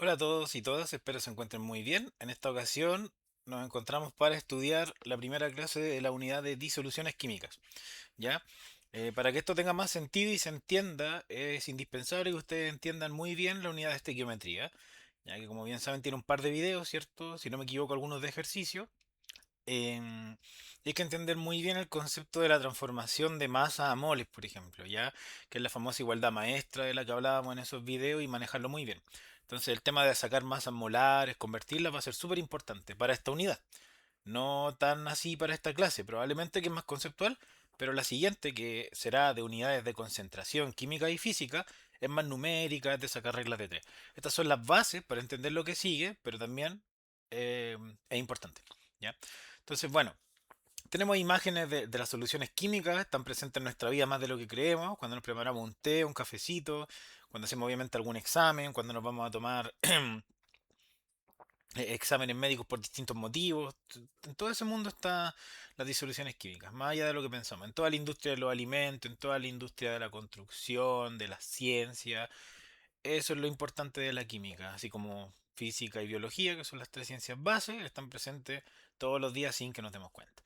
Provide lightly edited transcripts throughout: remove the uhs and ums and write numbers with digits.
Hola a todos y todas, espero se encuentren muy bien. En esta ocasión nos encontramos para estudiar la primera clase de la unidad de disoluciones químicas, ¿ya? Para que esto tenga más sentido y se entienda, es indispensable que ustedes entiendan muy bien la unidad de estequiometría, ya que como bien saben tiene un par de videos, ¿cierto? Si no me equivoco, algunos de ejercicio. Y hay que entender muy bien el concepto de la transformación de masa a moles, por ejemplo, ¿ya? Que es la famosa igualdad maestra de la que hablábamos en esos videos y manejarlo muy bien. Entonces el tema de sacar masas molares, convertirlas va a ser súper importante para esta unidad. No tan así para esta clase, probablemente que es más conceptual, pero la siguiente, que será de unidades de concentración química y física, es más numérica, es de sacar reglas de tres. Estas son las bases para entender lo que sigue, pero también es importante, ¿ya? Entonces, bueno, tenemos imágenes de las soluciones químicas, están presentes en nuestra vida más de lo que creemos, cuando nos preparamos un té, un cafecito, cuando hacemos obviamente algún examen, cuando nos vamos a tomar exámenes médicos por distintos motivos. En todo ese mundo están las disoluciones químicas, más allá de lo que pensamos. En toda la industria de los alimentos, en toda la industria de la construcción, de la ciencia. Eso es lo importante de la química, así como física y biología, que son las tres ciencias bases, están presentes todos los días sin que nos demos cuenta.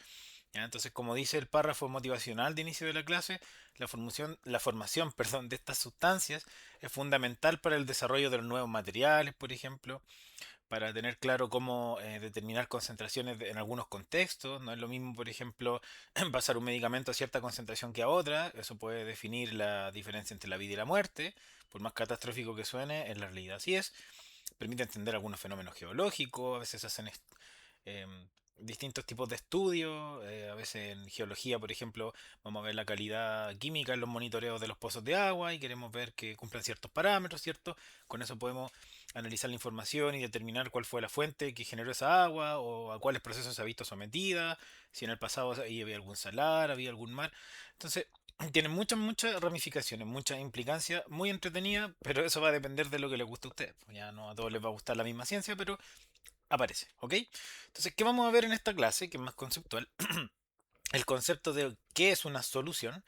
¿Ya? Entonces, como dice el párrafo motivacional de inicio de la clase, la formación, perdón, de estas sustancias es fundamental para el desarrollo de los nuevos materiales, por ejemplo, para tener claro cómo determinar concentraciones en algunos contextos. No es lo mismo, por ejemplo, pasar un medicamento a cierta concentración que a otra. Eso puede definir la diferencia entre la vida y la muerte. Por más catastrófico que suene, en la realidad así es. Permite entender algunos fenómenos geológicos. A veces hacen distintos tipos de estudios. A veces en geología, por ejemplo, vamos a ver la calidad química en los monitoreos de los pozos de agua y queremos ver que cumplan ciertos parámetros, ¿cierto? Con eso podemos analizar la información y determinar cuál fue la fuente que generó esa agua o a cuáles procesos se ha visto sometida, si en el pasado ahí había algún salar, había algún mar. Entonces, tiene muchas ramificaciones, muchas implicancias, muy entretenida, pero eso va a depender de lo que les guste a ustedes. Pues ya no a todos les va a gustar la misma ciencia, pero aparece, ¿ok? Entonces, ¿qué vamos a ver en esta clase, que es más conceptual? El concepto de qué es una solución.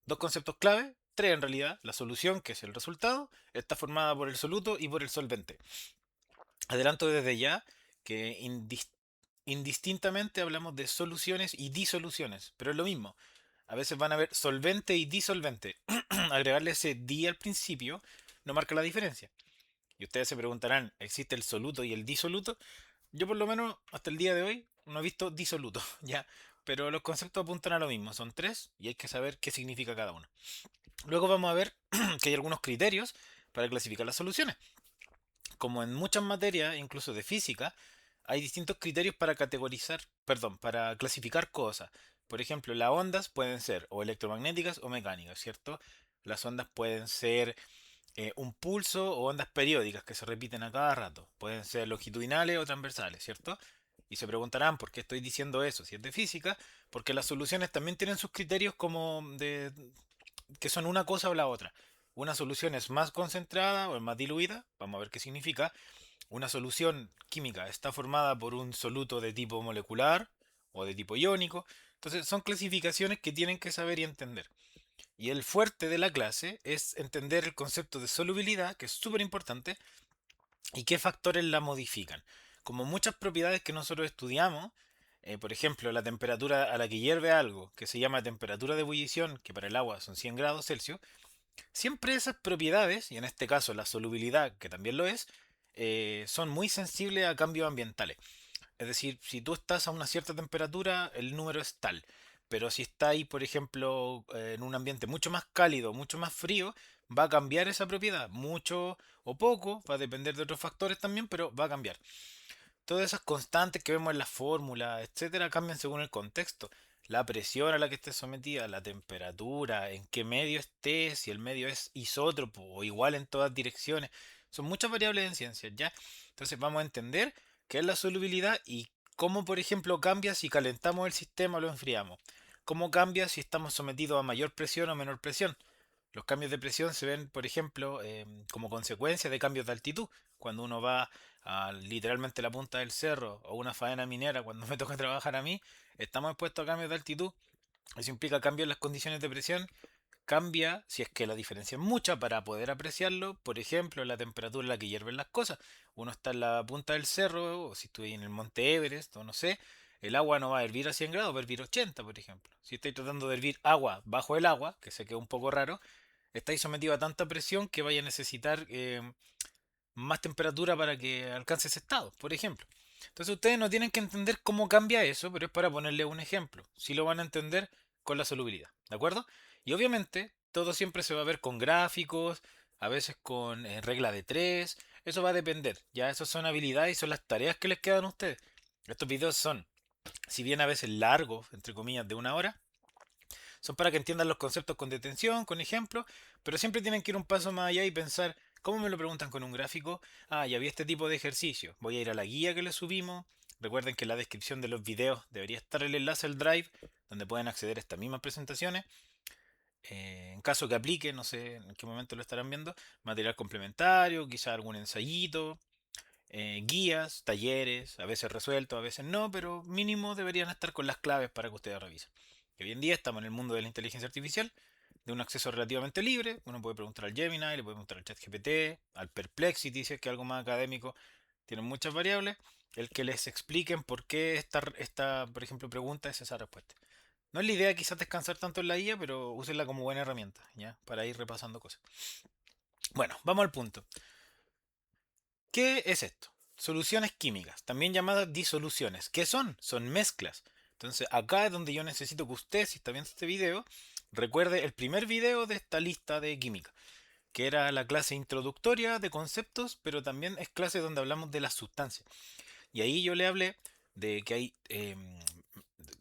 Dos conceptos clave, tres en realidad. La solución, que es el resultado, está formada por el soluto y por el solvente. Adelanto desde ya que indistintamente hablamos de soluciones y disoluciones, pero es lo mismo. A veces van a haber solvente y disolvente. Agregarle ese di al principio no marca la diferencia. Y ustedes se preguntarán, ¿existe el soluto y el disoluto? Yo por lo menos hasta el día de hoy no he visto disoluto, ya. Pero los conceptos apuntan a lo mismo, son tres y hay que saber qué significa cada uno. Luego vamos a ver que hay algunos criterios para clasificar las soluciones. Como en muchas materias, incluso de física, hay distintos criterios para categorizar, perdón, para clasificar cosas. Por ejemplo, las ondas pueden ser o electromagnéticas o mecánicas, ¿cierto? Las ondas pueden ser un pulso o ondas periódicas que se repiten a cada rato. Pueden ser longitudinales o transversales, ¿cierto? Y se preguntarán por qué estoy diciendo eso, si es de física, porque las soluciones también tienen sus criterios como de que son una cosa o la otra. Una solución es más concentrada o es más diluida, vamos a ver qué significa. Una solución química está formada por un soluto de tipo molecular o de tipo iónico. Entonces son clasificaciones que tienen que saber y entender. Y el fuerte de la clase es entender el concepto de solubilidad, que es súper importante, y qué factores la modifican. Como muchas propiedades que nosotros estudiamos, por ejemplo, la temperatura a la que hierve algo, que se llama temperatura de ebullición, que para el agua son 100 grados Celsius, siempre esas propiedades, y en este caso la solubilidad, que también lo es, son muy sensibles a cambios ambientales. Es decir, si tú estás a una cierta temperatura, el número es tal. Pero si está ahí, por ejemplo, en un ambiente mucho más cálido, mucho más frío, va a cambiar esa propiedad. Mucho o poco, va a depender de otros factores también, pero va a cambiar. Todas esas constantes que vemos en la fórmula, etcétera, cambian según el contexto. La presión a la que esté sometida, la temperatura, en qué medio esté, si el medio es isótropo o igual en todas direcciones. Son muchas variables en ciencias, ¿ya? Entonces vamos a entender qué es la solubilidad y cómo, por ejemplo, cambia si calentamos el sistema o lo enfriamos. Cómo cambia si estamos sometidos a mayor presión o menor presión. Los cambios de presión se ven, por ejemplo, como consecuencia de cambios de altitud. Cuando uno va a literalmente la punta del cerro o una faena minera, cuando me toca trabajar a mí, estamos expuestos a cambios de altitud. Eso implica cambios en las condiciones de presión cambia si es que la diferencia es mucha para poder apreciarlo. Por ejemplo, la temperatura en la que hierven las cosas. Uno está en la punta del cerro, o si estoy en el monte Everest, o no sé, el agua no va a hervir a 100 grados, va a hervir 80, por ejemplo. Si estoy tratando de hervir agua bajo el agua, que sé que es un poco raro, estáis sometido a tanta presión que vaya a necesitar más temperatura para que alcance ese estado, por ejemplo. Entonces ustedes no tienen que entender cómo cambia eso, pero es para ponerle un ejemplo. Si lo van a entender con la solubilidad, ¿de acuerdo? Y obviamente todo siempre se va a ver con gráficos, a veces con regla de tres. Eso va a depender. Ya esas son habilidades y son las tareas que les quedan a ustedes. Estos videos son, si bien a veces largos, entre comillas, de 1 hora, son para que entiendan los conceptos con detención, con ejemplos, pero siempre tienen que ir un paso más allá y pensar, ¿cómo me lo preguntan con un gráfico? Ah, ya vi este tipo de ejercicio. Voy a ir a la guía que le subimos. Recuerden que en la descripción de los videos debería estar el enlace al Drive, donde pueden acceder a estas mismas presentaciones. En caso que aplique, no sé en qué momento lo estarán viendo, material complementario, quizá algún ensayito, guías, talleres, a veces resueltos, a veces no, pero mínimo deberían estar con las claves para que ustedes revisen. Que hoy en día estamos en el mundo de la inteligencia artificial, de un acceso relativamente libre. Uno puede preguntar al Gemini, le puede preguntar al ChatGPT, al Perplexity, si es que algo más académico. Tienen muchas variables. El que les expliquen por qué esta, por ejemplo, pregunta es esa respuesta. No es la idea quizás descansar tanto en la IA, pero úsenla como buena herramienta, ¿ya? Para ir repasando cosas. Bueno, vamos al punto. ¿Qué es esto? Soluciones químicas, también llamadas disoluciones. ¿Qué son? Son mezclas. Entonces, acá es donde yo necesito que usted, si está viendo este video, recuerde el primer video de esta lista de química, que era la clase introductoria de conceptos, pero también es clase donde hablamos de las sustancias. Y ahí yo le hablé de que hay,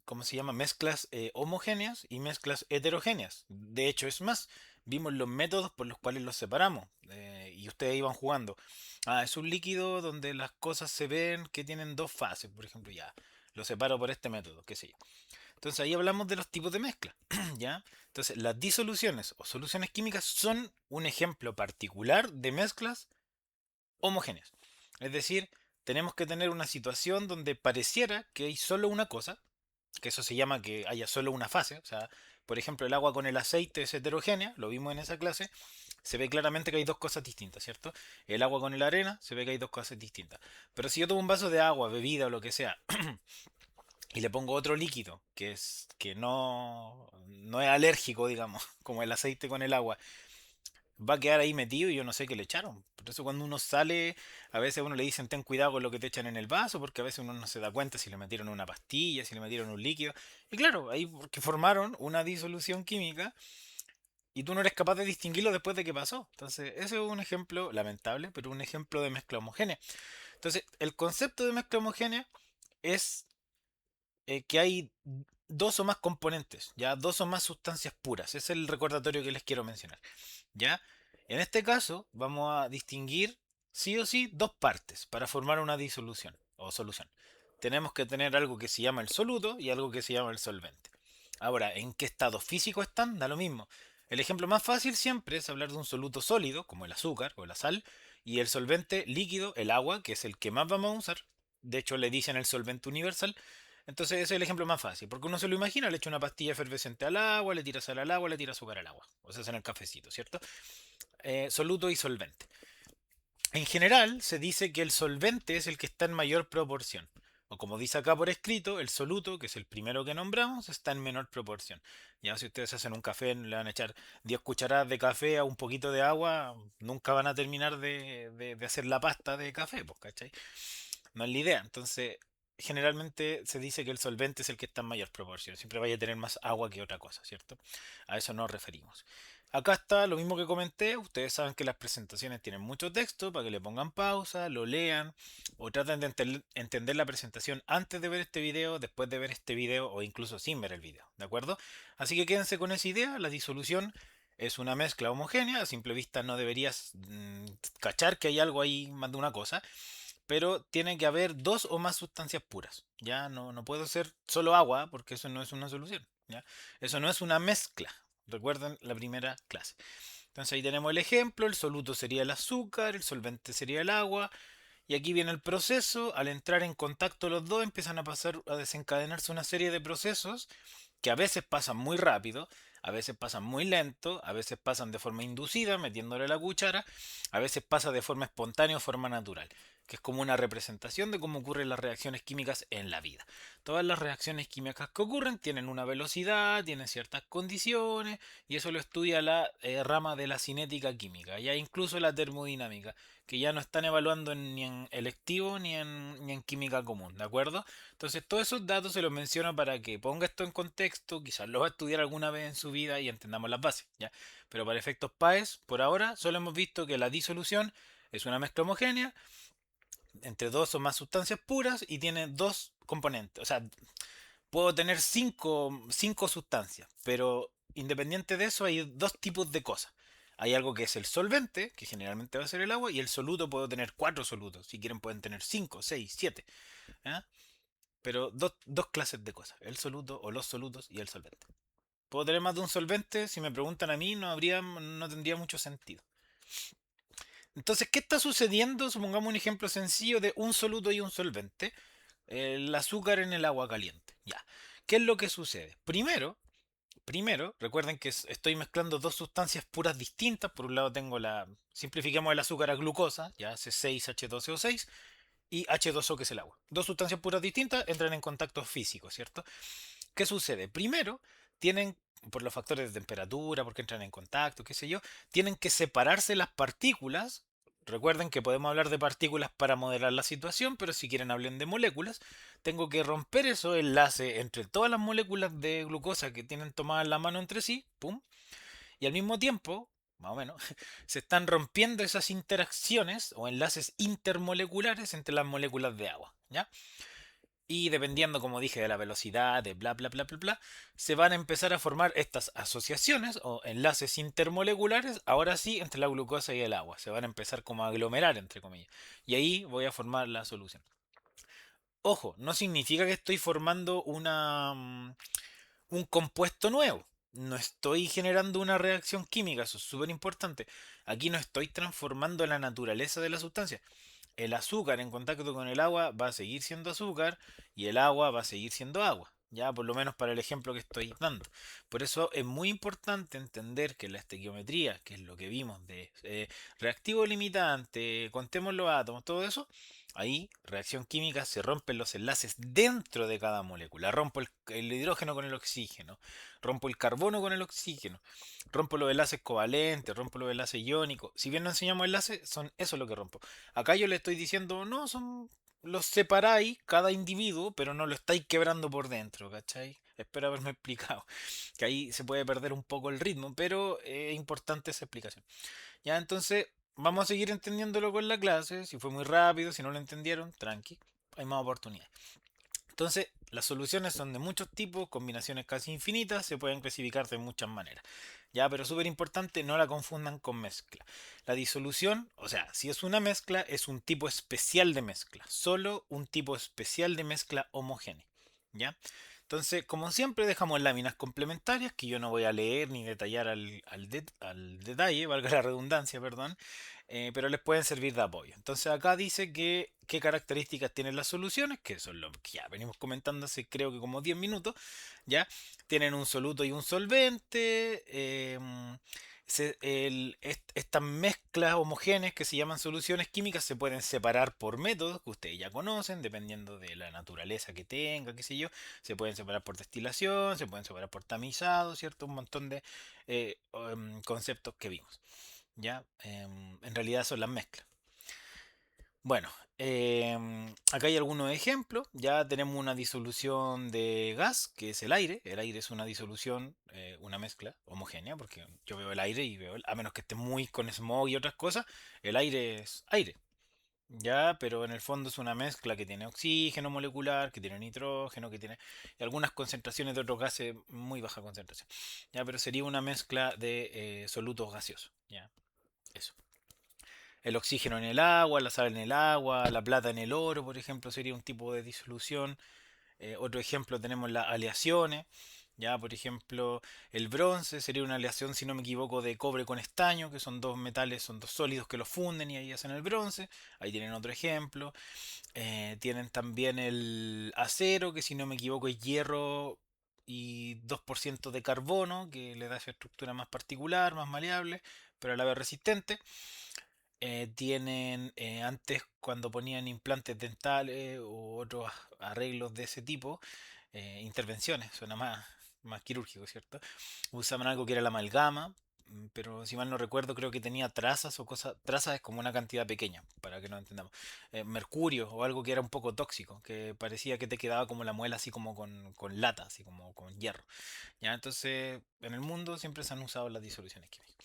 ¿cómo se llama? Mezclas homogéneas y mezclas heterogéneas. De hecho, es más, vimos los métodos por los cuales los separamos y ustedes iban jugando. Ah, es un líquido donde las cosas se ven que tienen dos fases, por ejemplo, ya. Lo separo por este método, qué sé yo. Entonces ahí hablamos de los tipos de mezcla, ¿ya? Entonces las disoluciones o soluciones químicas son un ejemplo particular de mezclas homogéneas. Es decir, tenemos que tener una situación donde pareciera que hay solo una cosa, que eso se llama que haya solo una fase. O sea, por ejemplo, el agua con el aceite es heterogénea, lo vimos en esa clase. Se ve claramente que hay dos cosas distintas, ¿cierto? El agua con la arena, se ve que hay dos cosas distintas. Pero si yo tomo un vaso de agua, bebida o lo que sea, y le pongo otro líquido, que es que no es alérgico, digamos, como el aceite con el agua, va a quedar ahí metido y yo no sé qué le echaron. Por eso cuando uno sale, a veces a uno le dicen ten cuidado con lo que te echan en el vaso, porque a veces uno no se da cuenta si le metieron una pastilla, si le metieron un líquido. Y claro, ahí porque formaron una disolución química y tú no eres capaz de distinguirlo después de que pasó. Entonces, ese es un ejemplo lamentable, pero un ejemplo de mezcla homogénea. Entonces, el concepto de mezcla homogénea es que hay dos o más componentes, ya dos o más sustancias puras. Ese es el recordatorio que les quiero mencionar. ¿Ya? En este caso, vamos a distinguir sí o sí dos partes para formar una disolución o solución. Tenemos que tener algo que se llama el soluto y algo que se llama el solvente. Ahora, ¿en qué estado físico están? Da lo mismo. El ejemplo más fácil siempre es hablar de un soluto sólido, como el azúcar o la sal, y el solvente líquido, el agua, que es el que más vamos a usar. De hecho, le dicen el solvente universal. Entonces, ese es el ejemplo más fácil, porque uno se lo imagina, le echa una pastilla efervescente al agua, le tira sal al agua, le tira azúcar al agua. O sea, en el cafecito, ¿cierto? Soluto y solvente. En general, se dice que el solvente es el que está en mayor proporción. O como dice acá por escrito, el soluto, que es el primero que nombramos, está en menor proporción. Ya si ustedes hacen un café, le van a echar 10 cucharadas de café a un poquito de agua, nunca van a terminar de hacer la pasta de café, pues, ¿cachai? No es la idea. Entonces, generalmente se dice que el solvente es el que está en mayor proporción. Siempre vaya a tener más agua que otra cosa, ¿cierto? A eso nos referimos. Acá está lo mismo que comenté. Ustedes saben que las presentaciones tienen mucho texto para que le pongan pausa, lo lean o traten de entender la presentación antes de ver este video, después de ver este video o incluso sin ver el video, ¿de acuerdo? Así que quédense con esa idea. La disolución es una mezcla homogénea. A simple vista no deberías cachar que hay algo ahí más de una cosa, pero tiene que haber dos o más sustancias puras. Ya no puedo ser solo agua, porque eso no es una solución. ¿Ya? Eso no es una mezcla. Recuerden la primera clase. Entonces ahí tenemos el ejemplo, el soluto sería el azúcar, el solvente sería el agua, y aquí viene el proceso. Al entrar en contacto los dos empiezan a pasar a desencadenarse una serie de procesos que a veces pasan muy rápido, A veces pasan muy lento, a veces pasan de forma inducida, metiéndole la cuchara, a veces pasa de forma espontánea o forma natural, que es como una representación de cómo ocurren las reacciones químicas en la vida. Todas las reacciones químicas que ocurren tienen una velocidad, tienen ciertas condiciones, y eso lo estudia la rama de la cinética química, ya incluso la termodinámica, que ya no están evaluando ni en electivo ni en química común, ¿de acuerdo? Entonces, todos esos datos se los menciono para que ponga esto en contexto, quizás lo va a estudiar alguna vez en su vida y entendamos las bases, ¿ya? Pero para efectos PAES, por ahora, solo hemos visto que la disolución es una mezcla homogénea entre dos o más sustancias puras y tiene dos componentes. O sea, puedo tener cinco sustancias, pero independiente de eso hay dos tipos de cosas. Hay algo que es el solvente, que generalmente va a ser el agua, y el soluto puedo tener cuatro solutos. Si quieren pueden tener cinco, seis, siete. ¿Ya? Pero dos clases de cosas, el soluto o los solutos y el solvente. Puedo tener más de un solvente, si me preguntan a mí no tendría mucho sentido. Entonces, ¿qué está sucediendo? Supongamos un ejemplo sencillo de un soluto y un solvente. El azúcar en el agua caliente. Ya. ¿Qué es lo que sucede? Primero, recuerden que estoy mezclando dos sustancias puras distintas. Por un lado tengo simplifiquemos el azúcar a glucosa, ya C6H12O6, y H2O que es el agua. Dos sustancias puras distintas entran en contacto físico, ¿cierto? ¿Qué sucede? Primero, tienen, por los factores de temperatura, porque entran en contacto, qué sé yo, tienen que separarse las partículas. Recuerden que podemos hablar de partículas para modelar la situación, pero si quieren hablen de moléculas. Tengo que romper esos enlaces entre todas las moléculas de glucosa que tienen tomadas la mano entre sí, pum, y al mismo tiempo, más o menos, se están rompiendo esas interacciones o enlaces intermoleculares entre las moléculas de agua, ¿ya? Y dependiendo, como dije, de la velocidad, de bla, bla, bla, bla, bla, se van a empezar a formar estas asociaciones o enlaces intermoleculares, ahora sí, entre la glucosa y el agua. Se van a empezar como a aglomerar, entre comillas. Y ahí voy a formar la solución. Ojo, no significa que estoy formando un compuesto nuevo. No estoy generando una reacción química, eso es súper importante. Aquí no estoy transformando la naturaleza de la sustancia. El azúcar en contacto con el agua va a seguir siendo azúcar y el agua va a seguir siendo agua. Ya, por lo menos para el ejemplo que estoy dando. Por eso es muy importante entender que la estequiometría, que es lo que vimos de reactivo limitante, contemos los átomos, todo eso, ahí, reacción química, se rompen los enlaces dentro de cada molécula. Rompo el hidrógeno con el oxígeno, rompo el carbono con el oxígeno, rompo los enlaces covalentes, rompo los enlaces iónicos. Si bien no enseñamos enlaces, son eso lo que rompo. Acá yo le estoy diciendo, no, los separáis cada individuo, pero no lo estáis quebrando por dentro, ¿cachai? Espero haberme explicado. Que ahí se puede perder un poco el ritmo, pero es importante esa explicación. Ya, entonces, vamos a seguir entendiéndolo con la clase. Si fue muy rápido, si no lo entendieron, tranqui, hay más oportunidades. Entonces, las soluciones son de muchos tipos, combinaciones casi infinitas, se pueden clasificar de muchas maneras. Ya, pero súper importante, no la confundan con mezcla. La disolución, o sea, si es una mezcla, es un tipo especial de mezcla, solo un tipo especial de mezcla homogénea. ¿Ya? Entonces, como siempre, dejamos láminas complementarias que yo no voy a leer ni detallar al detalle, valga la redundancia, perdón, pero les pueden servir de apoyo. Entonces, acá dice que qué características tienen las soluciones, que son lo que ya venimos comentando hace creo que como 10 minutos, ¿ya? Tienen un soluto y un solvente, estas mezclas homogéneas que se llaman soluciones químicas se pueden separar por métodos que ustedes ya conocen, dependiendo de la naturaleza que tenga, qué sé yo. Se pueden separar por destilación, se pueden separar por tamizado, ¿cierto? Un montón de conceptos que vimos. ¿Ya? En realidad son las mezclas. Bueno, acá hay algunos ejemplos. Ya tenemos una disolución de gas, que es el aire. El aire es una disolución, una mezcla homogénea, porque yo veo el aire y veo, a menos que esté muy con smog y otras cosas, el aire es aire. Ya, pero en el fondo es una mezcla que tiene oxígeno molecular, que tiene nitrógeno, que tiene y algunas concentraciones de otros gases, muy baja concentración. Ya, pero sería una mezcla de solutos gaseosos. Ya, eso. El oxígeno en el agua, la sal en el agua, la plata en el oro, por ejemplo, sería un tipo de disolución. Otro ejemplo tenemos las aleaciones. Ya, por ejemplo, el bronce sería una aleación, si no me equivoco, de cobre con estaño, que son dos metales, son dos sólidos que los funden y ahí hacen el bronce. Ahí tienen otro ejemplo. Tienen también el acero, que si no me equivoco es hierro y 2% de carbono, que le da esa estructura más particular, más maleable, pero a la vez resistente. Tienen antes cuando ponían implantes dentales u otros arreglos de ese tipo, intervenciones, suena más quirúrgico, ¿cierto? Usaban algo que era la amalgama, pero si mal no recuerdo creo que tenía trazas o cosas, trazas es como una cantidad pequeña, para que no entendamos. Mercurio o algo que era un poco tóxico, que parecía que te quedaba como la muela así como con lata, así como con hierro. ¿Ya? Entonces, en el mundo siempre se han usado las disoluciones químicas.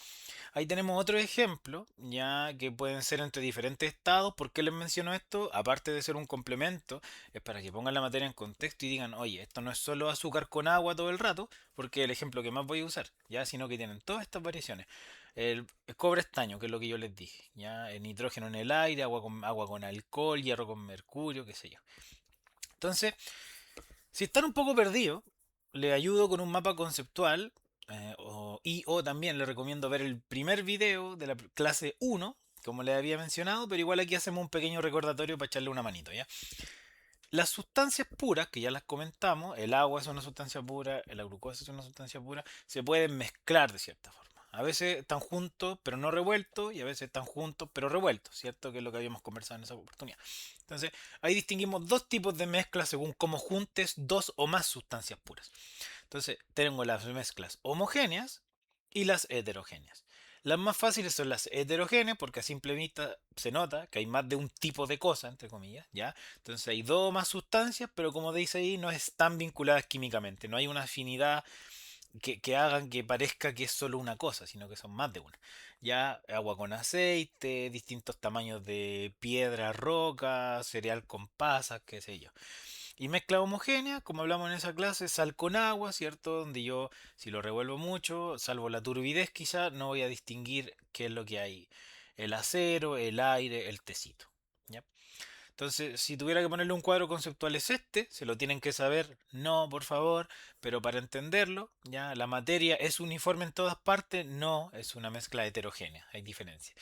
Ahí tenemos otro ejemplo, ya que pueden ser entre diferentes estados. ¿Por qué les menciono esto? Aparte de ser un complemento, es para que pongan la materia en contexto y digan, oye, esto no es solo azúcar con agua todo el rato, porque es el ejemplo que más voy a usar, ya, sino que tienen todas estas variaciones. El cobre estaño, que es lo que yo les dije, ya, el nitrógeno en el aire, agua con alcohol, hierro con mercurio, qué sé yo. Entonces, si están un poco perdidos, les ayudo con un mapa conceptual o también les recomiendo ver el primer video de la clase 1, como les había mencionado, pero igual aquí hacemos un pequeño recordatorio para echarle una manito, ¿ya? Las sustancias puras, que ya las comentamos, el agua es una sustancia pura, la glucosa es una sustancia pura, se pueden mezclar de cierta forma. A veces están juntos pero no revueltos y a veces están juntos pero revueltos, ¿cierto? Que es lo que habíamos conversado en esa oportunidad. Entonces, ahí distinguimos dos tipos de mezclas según cómo juntes dos o más sustancias puras. Entonces, tengo las mezclas homogéneas y las heterogéneas. Las más fáciles son las heterogéneas porque a simple vista se nota que hay más de un tipo de cosa, entre comillas, ¿ya? Entonces hay dos o más sustancias, pero como dice ahí, no están vinculadas químicamente. No hay una afinidad que hagan que parezca que es solo una cosa, sino que son más de una. Ya agua con aceite, distintos tamaños de piedra, roca, cereal con pasas, qué sé yo. Y mezcla homogénea, como hablamos en esa clase, sal con agua, ¿cierto? Donde yo, si lo revuelvo mucho, salvo la turbidez quizá, no voy a distinguir qué es lo que hay. El acero, el aire, el tecito. ¿Ya? Entonces, si tuviera que ponerle un cuadro conceptual es este, se lo tienen que saber, no, por favor, pero para entenderlo, ya, la materia es uniforme en todas partes, no, es una mezcla heterogénea, hay diferencia.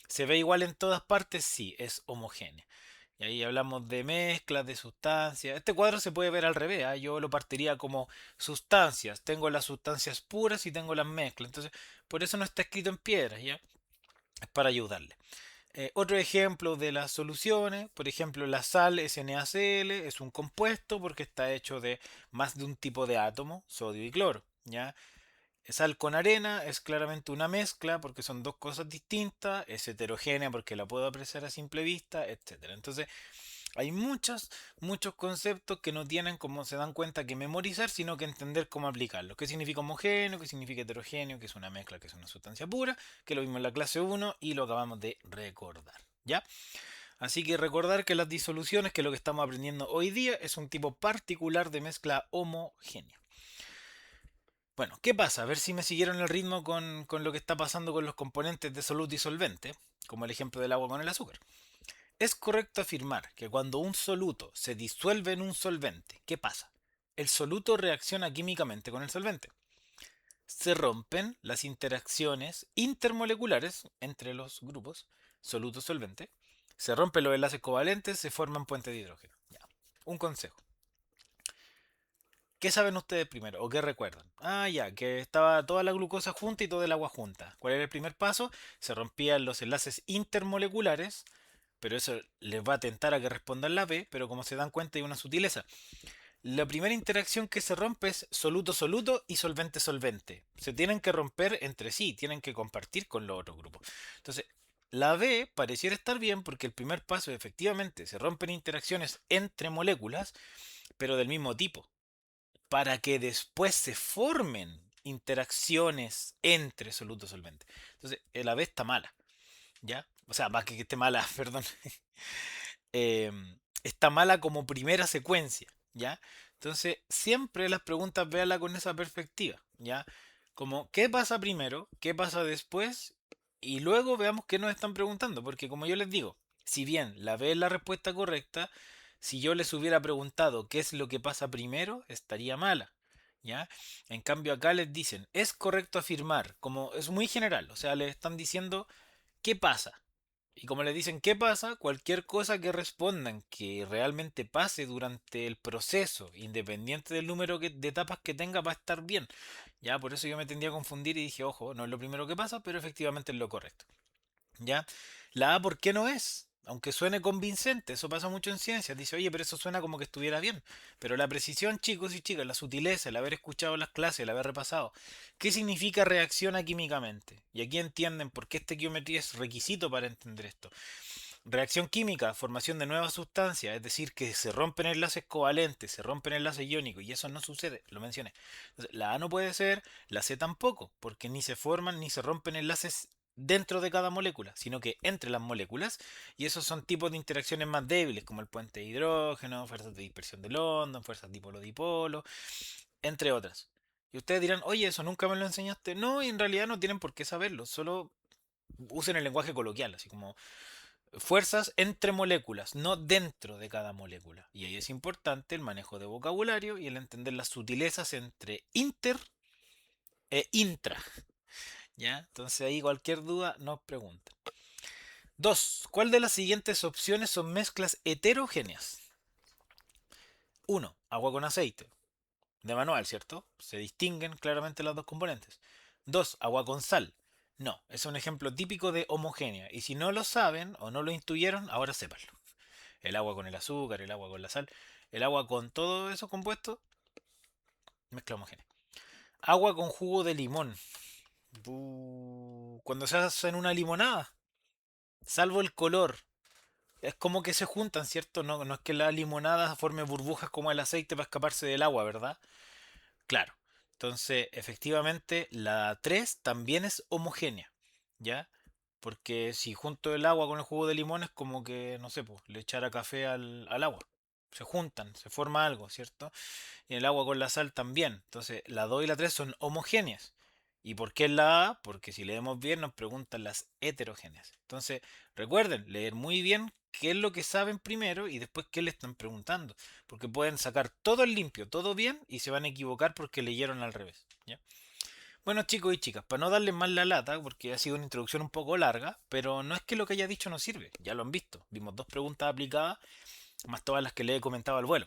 ¿Se ve igual en todas partes? Sí, es homogénea. Y ahí hablamos de mezclas, de sustancias. Este cuadro se puede ver al revés, ¿ah? Yo lo partiría como sustancias. Tengo las sustancias puras y tengo las mezclas. Entonces, por eso no está escrito en piedras, ¿ya? Es para ayudarle. Otro ejemplo de las soluciones, por ejemplo, la sal SNaCl es un compuesto porque está hecho de más de un tipo de átomo, sodio y cloro, ¿ya? Sal con arena es claramente una mezcla porque son dos cosas distintas, es heterogénea porque la puedo apreciar a simple vista, etcétera. Entonces, hay muchos conceptos que no tienen como se dan cuenta que memorizar, sino que entender cómo aplicarlos. ¿Qué significa homogéneo? ¿Qué significa heterogéneo? ¿Qué es una mezcla? ¿Qué es una sustancia pura? Que lo vimos en la clase 1 y lo acabamos de recordar. ¿Ya? Así que recordar que las disoluciones, que es lo que estamos aprendiendo hoy día, es un tipo particular de mezcla homogénea. Bueno, ¿qué pasa? A ver si me siguieron el ritmo con lo que está pasando con los componentes de soluto y solvente, como el ejemplo del agua con el azúcar. Es correcto afirmar que cuando un soluto se disuelve en un solvente, ¿qué pasa? El soluto reacciona químicamente con el solvente. Se rompen las interacciones intermoleculares entre los grupos soluto-solvente. Se rompen los enlaces covalentes, se forman puentes de hidrógeno. Ya. Un consejo. ¿Qué saben ustedes primero o qué recuerdan? Ah, ya, que estaba toda la glucosa junta y todo el agua junta. ¿Cuál era el primer paso? Se rompían los enlaces intermoleculares, pero eso les va a tentar a que respondan la B, pero como se dan cuenta hay una sutileza. La primera interacción que se rompe es soluto-soluto y solvente-solvente. Se tienen que romper entre sí, tienen que compartir con los otros grupos. Entonces, la B pareciera estar bien porque el primer paso efectivamente se rompen interacciones entre moléculas, pero del mismo tipo, para que después se formen interacciones entre soluto-solvente. Entonces, la B está mala, ¿ya? O sea, más que esté mala, perdón. Está mala como primera secuencia, ¿ya? Entonces, siempre las preguntas véala con esa perspectiva, ¿ya? Como, ¿qué pasa primero? ¿Qué pasa después? Y luego veamos qué nos están preguntando, porque como yo les digo, si bien la B es la respuesta correcta, si yo les hubiera preguntado qué es lo que pasa primero, estaría mala, ¿ya? En cambio acá les dicen, es correcto afirmar, como es muy general, o sea, les están diciendo qué pasa, Y como le dicen, ¿qué pasa? Cualquier cosa que respondan que realmente pase durante el proceso, independiente del número de etapas que tenga, va a estar bien. Ya, por eso yo me tendía a confundir y dije, ojo, no es lo primero que pasa, pero efectivamente es lo correcto. ¿Ya? La A, ¿por qué no es? Aunque suene convincente, eso pasa mucho en ciencias. Dice, oye, pero eso suena como que estuviera bien. Pero la precisión, chicos y chicas, la sutileza, el haber escuchado las clases, el haber repasado. ¿Qué significa reacciona químicamente? Y aquí entienden por qué estequiometría es requisito para entender esto. Reacción química, formación de nuevas sustancias, es decir, que se rompen enlaces covalentes, se rompen enlaces iónicos, y eso no sucede, lo mencioné. Entonces, la A no puede ser, la C tampoco, porque ni se forman ni se rompen enlaces dentro de cada molécula, sino que entre las moléculas, y esos son tipos de interacciones más débiles, como el puente de hidrógeno, fuerzas de dispersión de London, fuerzas dipolo-dipolo, entre otras. Y ustedes dirán, oye, eso nunca me lo enseñaste. No, y en realidad no tienen por qué saberlo, solo usen el lenguaje coloquial, así como fuerzas entre moléculas, no dentro de cada molécula. Y ahí es importante el manejo de vocabulario y el entender las sutilezas entre inter e intra. ¿Ya? Entonces ahí cualquier duda nos pregunta. 2. ¿Cuál de las siguientes opciones son mezclas heterogéneas? Uno, agua con aceite. De manual, ¿cierto? Se distinguen claramente las dos componentes. 2, agua con sal. No, es un ejemplo típico de homogénea. Y si no lo saben o no lo intuyeron, ahora sépanlo. El agua con el azúcar, el agua con la sal, el agua con todos esos compuestos, mezcla homogénea. Agua con jugo de limón. Cuando se hace en una limonada, salvo el color, es como que se juntan, ¿cierto? No, no es que la limonada forme burbujas como el aceite para escaparse del agua, ¿verdad? Claro. Entonces, efectivamente, la 3 también es homogénea, ¿ya? Porque si junto el agua con el jugo de limón es como que, no sé, pues, le echara café al agua. Se juntan, se forma algo, ¿cierto? Y el agua con la sal también. Entonces, la 2 y la 3 son homogéneas. ¿Y por qué la A? Porque si leemos bien nos preguntan las heterogéneas. Entonces, recuerden, leer muy bien qué es lo que saben primero y después qué le están preguntando. Porque pueden sacar todo en limpio, todo bien y se van a equivocar porque leyeron al revés. ¿Ya? Bueno, chicos y chicas, para no darles más la lata, porque ha sido una introducción un poco larga, pero no es que lo que haya dicho no sirve, ya lo han visto. Vimos dos preguntas aplicadas, más todas las que le he comentado al vuelo.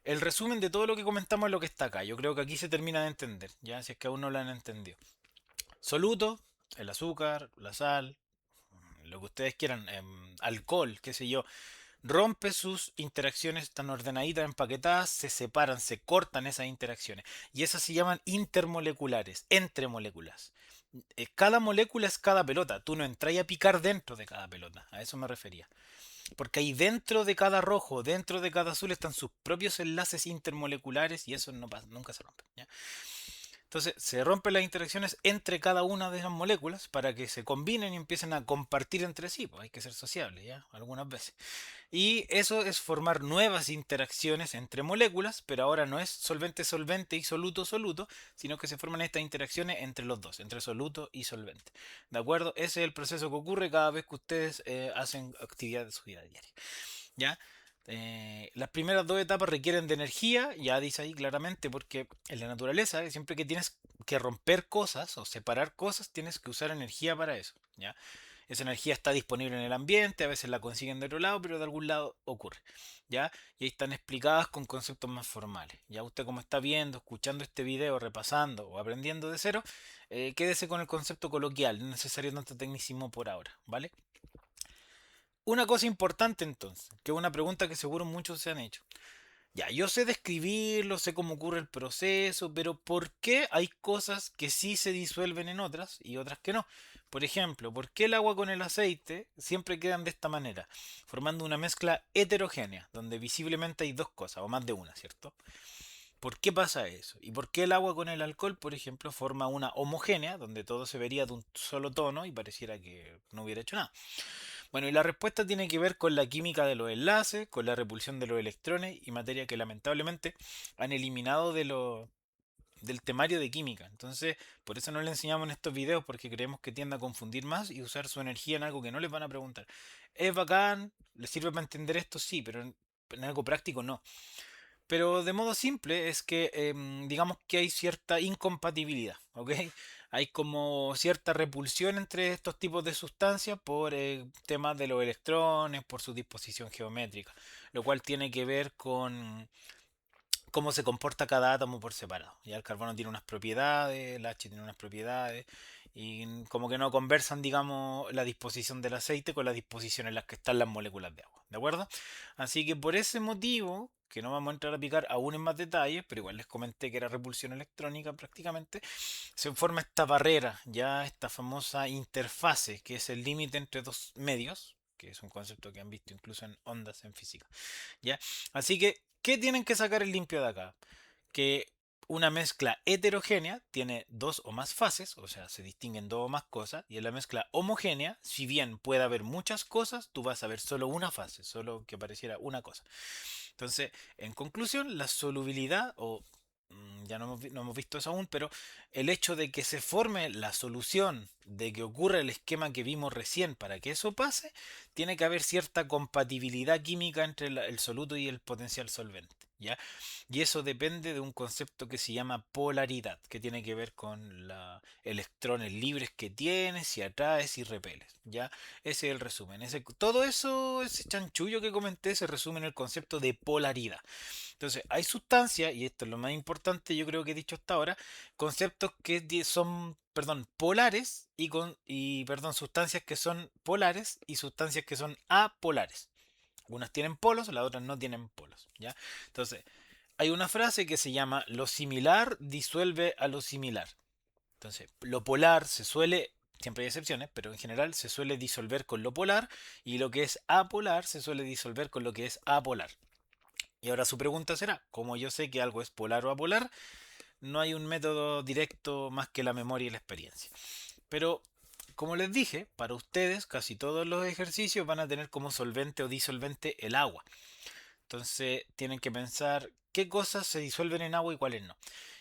El resumen de todo lo que comentamos es lo que está acá. Yo creo que aquí se termina de entender, ya si es que aún no lo han entendido. Soluto, el azúcar, la sal, lo que ustedes quieran, alcohol, qué sé yo, rompe sus interacciones tan ordenaditas, empaquetadas, se separan, se cortan esas interacciones. Y esas se llaman intermoleculares, entre moléculas. Cada molécula es cada pelota. Tú no entras a picar dentro de cada pelota. A eso me refería. Porque ahí dentro de cada rojo, dentro de cada azul están sus propios enlaces intermoleculares y eso no pasa, nunca se rompe. ¿Ya? Entonces se rompen las interacciones entre cada una de esas moléculas para que se combinen y empiecen a compartir entre sí. Pues hay que ser sociables, ¿ya? Algunas veces. Y eso es formar nuevas interacciones entre moléculas, pero ahora no es solvente-solvente y soluto-soluto, sino que se forman estas interacciones entre los dos, entre soluto y solvente. ¿De acuerdo? Ese es el proceso que ocurre cada vez que ustedes hacen actividad de su vida diaria. ¿Ya? Las primeras dos etapas requieren de energía, ya dice ahí claramente, porque en la naturaleza, siempre que tienes que romper cosas o separar cosas, tienes que usar energía para eso. ¿Ya? Esa energía está disponible en el ambiente, a veces la consiguen de otro lado, pero de algún lado ocurre. ¿Ya? Y ahí están explicadas con conceptos más formales. Ya usted como está viendo, escuchando este video, repasando o aprendiendo de cero, quédese con el concepto coloquial, no es necesario tanto tecnicismo por ahora, ¿vale? Una cosa importante entonces, que es una pregunta que seguro muchos se han hecho. Ya, yo sé describirlo, sé cómo ocurre el proceso, pero ¿por qué hay cosas que sí se disuelven en otras y otras que no? Por ejemplo, ¿por qué el agua con el aceite siempre quedan de esta manera? Formando una mezcla heterogénea, donde visiblemente hay dos cosas, o más de una, ¿cierto? ¿Por qué pasa eso? ¿Y por qué el agua con el alcohol, por ejemplo, forma una homogénea, donde todo se vería de un solo tono y pareciera que no hubiera hecho nada? Bueno, y la respuesta tiene que ver con la química de los enlaces, con la repulsión de los electrones y materia que lamentablemente han eliminado del temario de química. Entonces, por eso no le enseñamos en estos videos porque creemos que tiende a confundir más y usar su energía en algo que no les van a preguntar. ¿Es bacán? ¿Les sirve para entender esto? Sí, pero en algo práctico no. Pero de modo simple es que digamos que hay cierta incompatibilidad, ¿ok? hay como cierta repulsión entre estos tipos de sustancias por temas de los electrones, por su disposición geométrica, lo cual tiene que ver con cómo se comporta cada átomo por separado. Ya el carbono tiene unas propiedades, el H tiene unas propiedades, y como que no conversan, digamos, la disposición del aceite con la disposición en la que están las moléculas de agua. ¿De acuerdo? Así que por ese motivo, que no vamos a entrar a picar aún en más detalles, pero igual les comenté que era repulsión electrónica prácticamente, se forma esta barrera, ya esta famosa interfase, que es el límite entre dos medios, que es un concepto que han visto incluso en ondas en física. ¿Ya? Así que, ¿qué tienen que sacar el limpio de acá? Que una mezcla heterogénea tiene dos o más fases, o sea, se distinguen dos o más cosas, y en la mezcla homogénea, si bien puede haber muchas cosas, tú vas a ver solo una fase, solo que pareciera una cosa. Entonces, en conclusión, la solubilidad, o ya no hemos visto eso aún, pero el hecho de que se forme la solución, de que ocurra el esquema que vimos recién para que eso pase, tiene que haber cierta compatibilidad química entre el soluto y el potencial solvente. ¿Ya? Y eso depende de un concepto que se llama polaridad, que tiene que ver con los electrones libres que tienes, si atraes, si repeles. ¿Ya? Ese es el resumen. Todo eso, ese chanchullo que comenté, se resume en el concepto de polaridad. Entonces, hay sustancias, y esto es lo más importante, yo creo que he dicho hasta ahora, conceptos que son, perdón, polares perdón, sustancias que son polares y sustancias que son apolares. Unas tienen polos, las otras no tienen polos, ¿ya? Entonces, hay una frase que se llama lo similar disuelve a lo similar. Entonces, lo polar se suele, siempre hay excepciones, pero en general se suele disolver con lo polar y lo que es apolar se suele disolver con lo que es apolar. Y ahora su pregunta será, ¿cómo yo sé que algo es polar o apolar? No hay un método directo más que la memoria y la experiencia. Pero, como les dije, para ustedes casi todos los ejercicios van a tener como solvente o disolvente el agua. Entonces tienen que pensar qué cosas se disuelven en agua y cuáles no.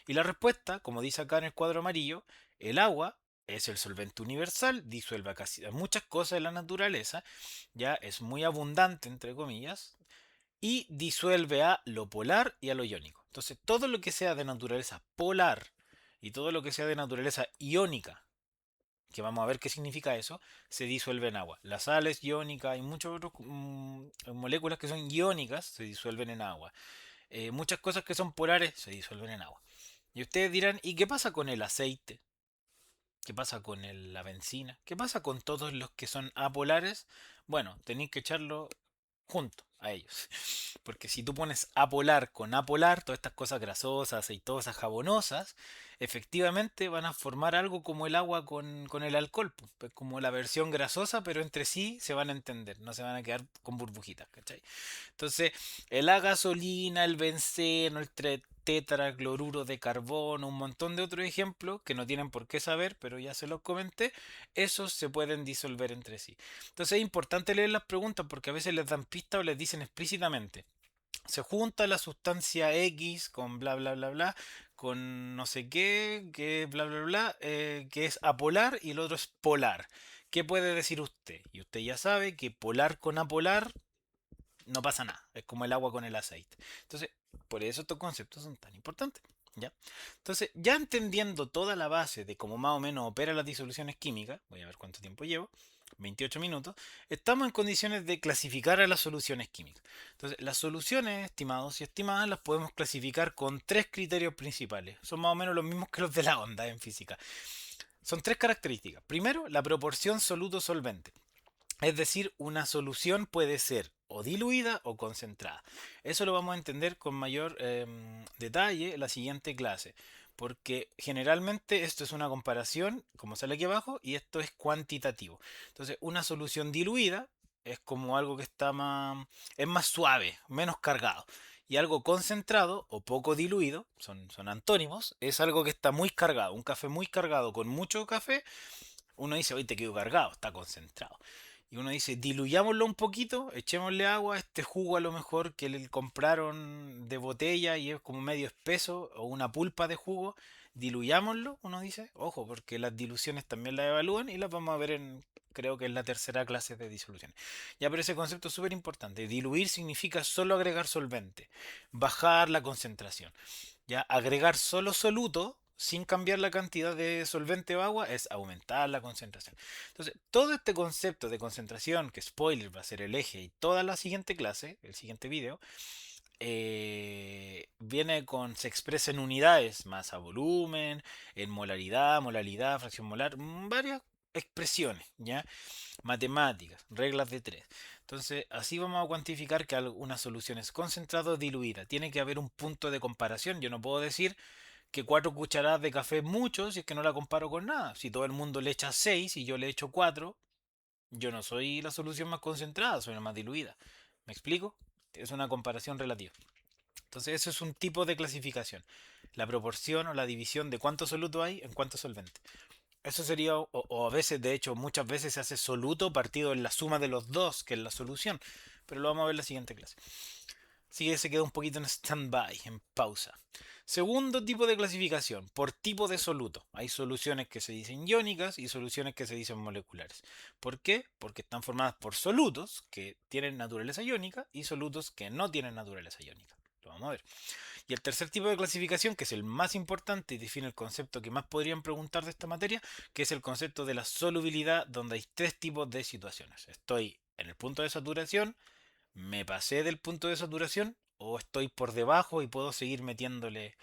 Y la respuesta, como dice acá en el cuadro amarillo, el agua es el solvente universal, disuelve a casi a muchas cosas de la naturaleza, ya es muy abundante, entre comillas, y disuelve a lo polar y a lo iónico. Entonces, todo lo que sea de naturaleza polar y todo lo que sea de naturaleza iónica, que vamos a ver qué significa eso, se disuelve en agua. Las sales iónicas y muchas otras moléculas que son iónicas se disuelven en agua. Muchas cosas que son polares se disuelven en agua. Y ustedes dirán, ¿y qué pasa con el aceite? ¿Qué pasa con la benzina? ¿Qué pasa con todos los que son apolares? Bueno, tenéis que echarlo junto a ellos. Porque si tú pones apolar con apolar, todas estas cosas grasosas, aceitosas, jabonosas, efectivamente van a formar algo como el agua con el alcohol. Pues como la versión grasosa, pero entre sí se van a entender, no se van a quedar con burbujitas, ¿cachai? Entonces, la gasolina, el benceno, el tetracloruro de carbono, un montón de otros ejemplos que no tienen por qué saber, pero ya se los comenté, esos se pueden disolver entre sí. Entonces es importante leer las preguntas porque a veces les dan pistas o les dicen explícitamente. Se junta la sustancia X con bla bla bla bla, con no sé qué, que bla bla bla, que es apolar y el otro es polar. ¿Qué puede decir usted? Y usted ya sabe que polar con apolar no pasa nada. Es como el agua con el aceite. Entonces, por eso estos conceptos son tan importantes. ¿Ya? Entonces, ya entendiendo toda la base de cómo más o menos operan las disoluciones químicas, voy a ver cuánto tiempo llevo, 28 minutos, estamos en condiciones de clasificar a las soluciones químicas. Entonces, las soluciones, estimados y estimadas, las podemos clasificar con tres criterios principales. Son más o menos los mismos que los de la onda en física. Son tres características. Primero, la proporción soluto-solvente. Es decir, una solución puede ser o diluida o concentrada. Eso lo vamos a entender con mayor detalle en la siguiente clase. Porque generalmente esto es una comparación, como sale aquí abajo, y esto es cuantitativo. Entonces, una solución diluida es como algo que es más suave, menos cargado. Y algo concentrado o poco diluido, son antónimos, es algo que está muy cargado. Un café muy cargado con mucho café, uno dice, hoy te quedo cargado, está concentrado. Y uno dice, diluyámoslo un poquito, echémosle agua, este jugo a lo mejor que le compraron de botella y es como medio espeso, o una pulpa de jugo, diluyámoslo, uno dice, ojo, porque las diluciones también las evalúan y las vamos a ver creo que en la tercera clase de disoluciones. Ya, pero ese concepto es súper importante. Diluir significa solo agregar solvente, bajar la concentración. Ya, agregar solo soluto sin cambiar la cantidad de solvente o agua es aumentar la concentración. Entonces, todo este concepto de concentración, que spoiler va a ser el eje y toda la siguiente clase, el siguiente video, viene con, se expresa en unidades, masa, volumen, en molaridad, molalidad, fracción molar, varias expresiones, ¿ya? Matemáticas, reglas de tres. Entonces, así vamos a cuantificar que una solución es concentrada o diluida. Tiene que haber un punto de comparación. Yo no puedo decir que 4 cucharadas de café es mucho si es que no la comparo con nada. Si todo el mundo le echa 6 y yo le echo 4, yo no soy la solución más concentrada, soy la más diluida. ¿Me explico? Es una comparación relativa. Entonces, eso es un tipo de clasificación. La proporción o la división de cuánto soluto hay en cuánto solvente. Eso sería, o a veces, de hecho, muchas veces se hace soluto partido en la suma de los dos, que es la solución. Pero lo vamos a ver en la siguiente clase. Así que se queda un poquito en stand-by, en pausa. Segundo tipo de clasificación, por tipo de soluto. Hay soluciones que se dicen iónicas y soluciones que se dicen moleculares. ¿Por qué? Porque están formadas por solutos que tienen naturaleza iónica y solutos que no tienen naturaleza iónica. Lo vamos a ver. Y el tercer tipo de clasificación, que es el más importante y define el concepto que más podrían preguntar de esta materia, que es el concepto de la solubilidad, donde hay tres tipos de situaciones. Estoy en el punto de saturación, me pasé del punto de saturación o estoy por debajo y puedo seguir metiéndole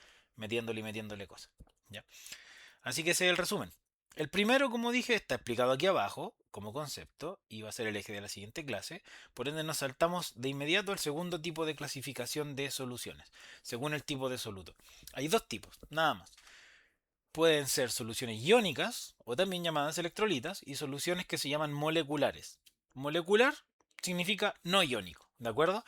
cosas. ¿Ya? Así que ese es el resumen. El primero, como dije, está explicado aquí abajo como concepto y va a ser el eje de la siguiente clase. Por ende, nos saltamos de inmediato al segundo tipo de clasificación de soluciones, según el tipo de soluto. Hay dos tipos, nada más. Pueden ser soluciones iónicas o también llamadas electrolitas y soluciones que se llaman moleculares. Molecular significa no iónico, ¿de acuerdo?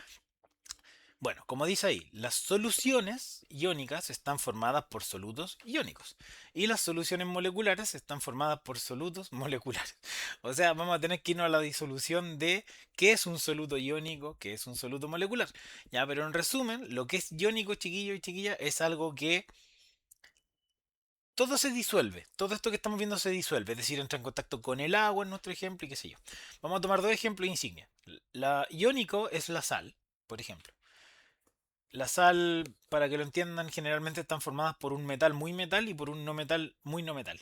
Bueno, como dice ahí, las soluciones iónicas están formadas por solutos iónicos y las soluciones moleculares están formadas por solutos moleculares. O sea, vamos a tener que irnos a la disolución de qué es un soluto iónico, qué es un soluto molecular. Ya, pero en resumen, lo que es iónico, chiquillo y chiquilla, es algo que todo se disuelve. Todo esto que estamos viendo se disuelve, es decir, entra en contacto con el agua en nuestro ejemplo y qué sé yo. Vamos a tomar dos ejemplos insignia. La iónico es la sal, por ejemplo. La sal, para que lo entiendan, generalmente están formadas por un metal muy metal y por un no metal muy no metal.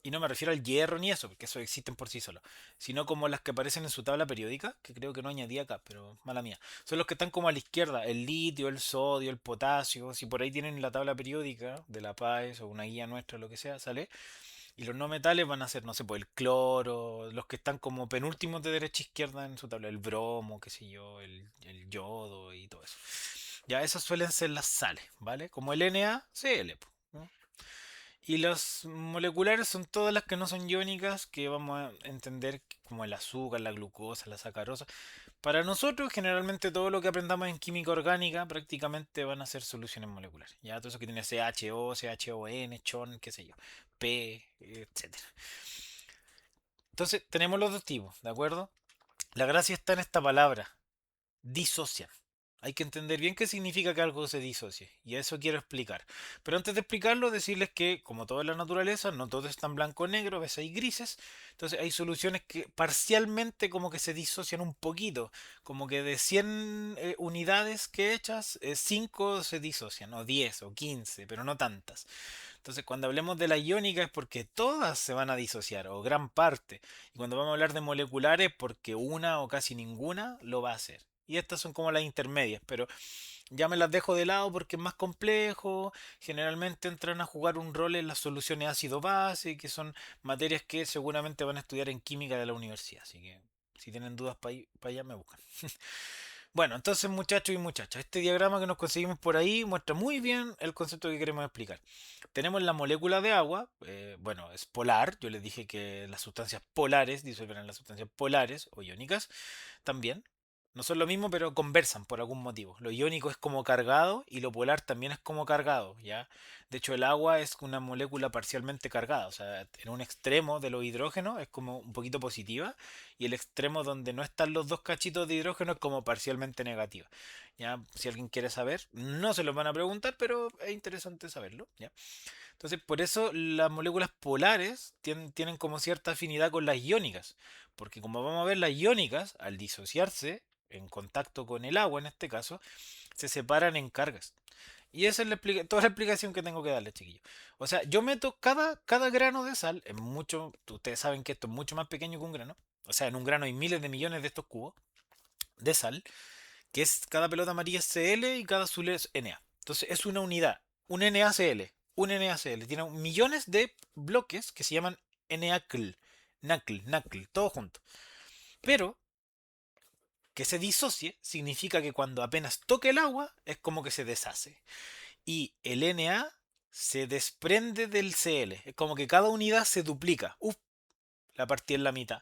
Y no me refiero al hierro ni eso, porque eso existen por sí solos, sino como las que aparecen en su tabla periódica, que creo que no añadí acá, pero mala mía. Son los que están como a la izquierda, el litio, el sodio, el potasio. Si por ahí tienen la tabla periódica de la PAES o una guía nuestra, lo que sea, sale. Y los no metales van a ser, no sé, pues el cloro, los que están como penúltimos de derecha a izquierda en su tabla, el bromo, qué sé yo, el yodo y todo eso. Ya esas suelen ser las sales, ¿vale? Como el NaCl, po, ¿no? Y las moleculares son todas las que no son iónicas, que vamos a entender como el azúcar, la glucosa, la sacarosa. Para nosotros, generalmente todo lo que aprendamos en química orgánica prácticamente van a ser soluciones moleculares. Ya todo eso que tiene CHO, CHON, CHON, qué sé yo, P, etcétera. Entonces, tenemos los dos tipos, ¿de acuerdo? La gracia está en esta palabra, disocian. Hay que entender bien qué significa que algo se disocie, y a eso quiero explicar. Pero antes de explicarlo, decirles que, como todo en la naturaleza, no todo es tan blanco o negro, a veces hay grises, entonces hay soluciones que parcialmente como que se disocian un poquito, como que de 100 unidades que echas, 5 se disocian, o 10 o 15, pero no tantas. Entonces, cuando hablemos de la iónica es porque todas se van a disociar, o gran parte. Y cuando vamos a hablar de moleculares, porque una o casi ninguna lo va a hacer. Y estas son como las intermedias, pero ya me las dejo de lado porque es más complejo. Generalmente entran a jugar un rol en las soluciones ácido-base, que son materias que seguramente van a estudiar en química de la universidad. Así que si tienen dudas para allá me buscan. Bueno, entonces muchachos y muchachas, este diagrama que nos conseguimos por ahí muestra muy bien el concepto que queremos explicar. Tenemos la molécula de agua, bueno, es polar, yo les dije que las sustancias polares disuelven en las sustancias polares o iónicas también. No son lo mismo, pero conversan por algún motivo. Lo iónico es como cargado y lo polar también es como cargado, ¿ya? De hecho, el agua es una molécula parcialmente cargada, o sea, en un extremo de los hidrógenos es como un poquito positiva y el extremo donde no están los dos cachitos de hidrógeno es como parcialmente negativa. ¿Ya? Si alguien quiere saber, no se lo van a preguntar, pero es interesante saberlo, ¿ya? Entonces, por eso las moléculas polares tienen como cierta afinidad con las iónicas, porque como vamos a ver, las iónicas, al disociarse en contacto con el agua en este caso, se separan en cargas. Y esa es toda la explicación que tengo que darle, chiquillo. O sea, yo meto cada grano de sal, en mucho, ustedes saben que esto es mucho más pequeño que un grano. O sea, en un grano hay miles de millones de estos cubos de sal, que es cada pelota amarilla es Cl y cada azul es Na. Entonces es una unidad, un NaCl, un NaCl. Tiene millones de bloques que se llaman NaCl, NaCl, todo junto. Pero que se disocie significa que cuando apenas toque el agua es como que se deshace. Y el Na se desprende del Cl. Es como que cada unidad se duplica. Uf, la partí en la mitad.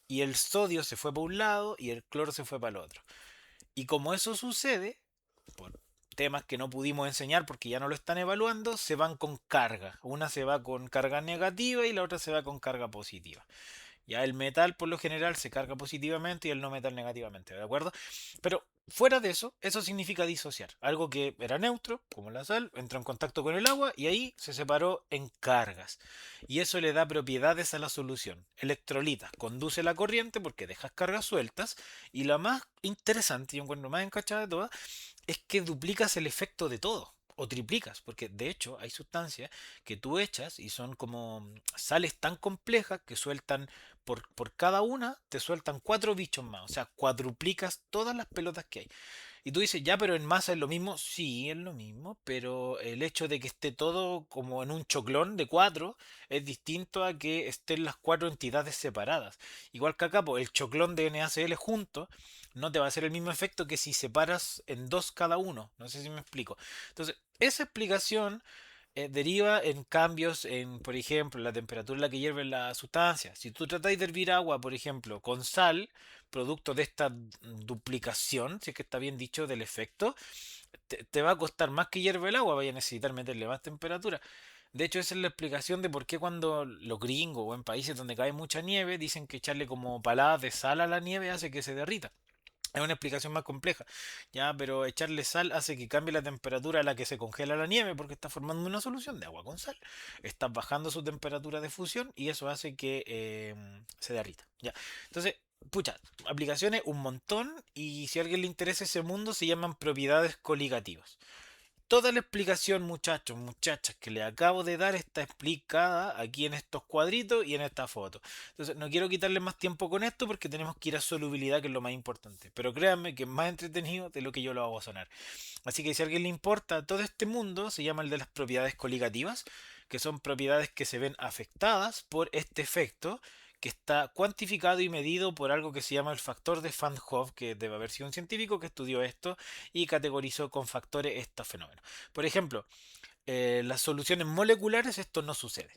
Y el sodio se fue para un lado y el cloro se fue para el otro. Y como eso sucede, por temas que no pudimos enseñar porque ya no lo están evaluando, se van con carga. Una se va con carga negativa y la otra se va con carga positiva. Ya el metal por lo general se carga positivamente y el no metal negativamente, ¿de acuerdo? Pero fuera de eso, eso significa disociar. Algo que era neutro, como la sal, entró en contacto con el agua y ahí se separó en cargas. Y eso le da propiedades a la solución. Electrolita, conduce la corriente porque dejas cargas sueltas. Y la más interesante, yo encuentro más encachada de todas, es que duplicas el efecto de todo. O triplicas, porque de hecho hay sustancias que tú echas y son como sales tan complejas que sueltan por cada una, te sueltan cuatro bichos más. O sea, cuadruplicas todas las pelotas que hay. Y tú dices, ya, pero en masa es lo mismo. Sí, es lo mismo, pero el hecho de que esté todo como en un choclón de cuatro es distinto a que estén las cuatro entidades separadas. Igual que acá, pues, el choclón de NaCl junto no te va a hacer el mismo efecto que si separas en dos cada uno. No sé si me explico. Entonces, esa explicación deriva en cambios en, por ejemplo, la temperatura en la que hierve la sustancia. Si tú tratáis de hervir agua, por ejemplo, con sal, producto de esta duplicación, si es que está bien dicho, del efecto, te va a costar más que hierve el agua, vaya a necesitar meterle más temperatura. De hecho, esa es la explicación de por qué cuando los gringos o en países donde cae mucha nieve dicen que echarle como paladas de sal a la nieve hace que se derrita. Es una explicación más compleja, ya, pero echarle sal hace que cambie la temperatura a la que se congela la nieve porque está formando una solución de agua con sal. Estás bajando su temperatura de fusión y eso hace que se derrita, ya. Entonces, pucha, aplicaciones un montón y si a alguien le interesa ese mundo se llaman propiedades coligativas. Toda la explicación, muchachos, muchachas, que le acabo de dar está explicada aquí en estos cuadritos y en esta foto. Entonces, no quiero quitarle más tiempo con esto porque tenemos que ir a solubilidad, que es lo más importante. Pero créanme que es más entretenido de lo que yo lo hago sonar. Así que si a alguien le importa todo este mundo, se llama el de las propiedades coligativas, que son propiedades que se ven afectadas por este efecto que está cuantificado y medido por algo que se llama el factor de Van Hoff, que debe haber sido un científico que estudió esto y categorizó con factores estos fenómenos. Por ejemplo, las soluciones moleculares esto no sucede.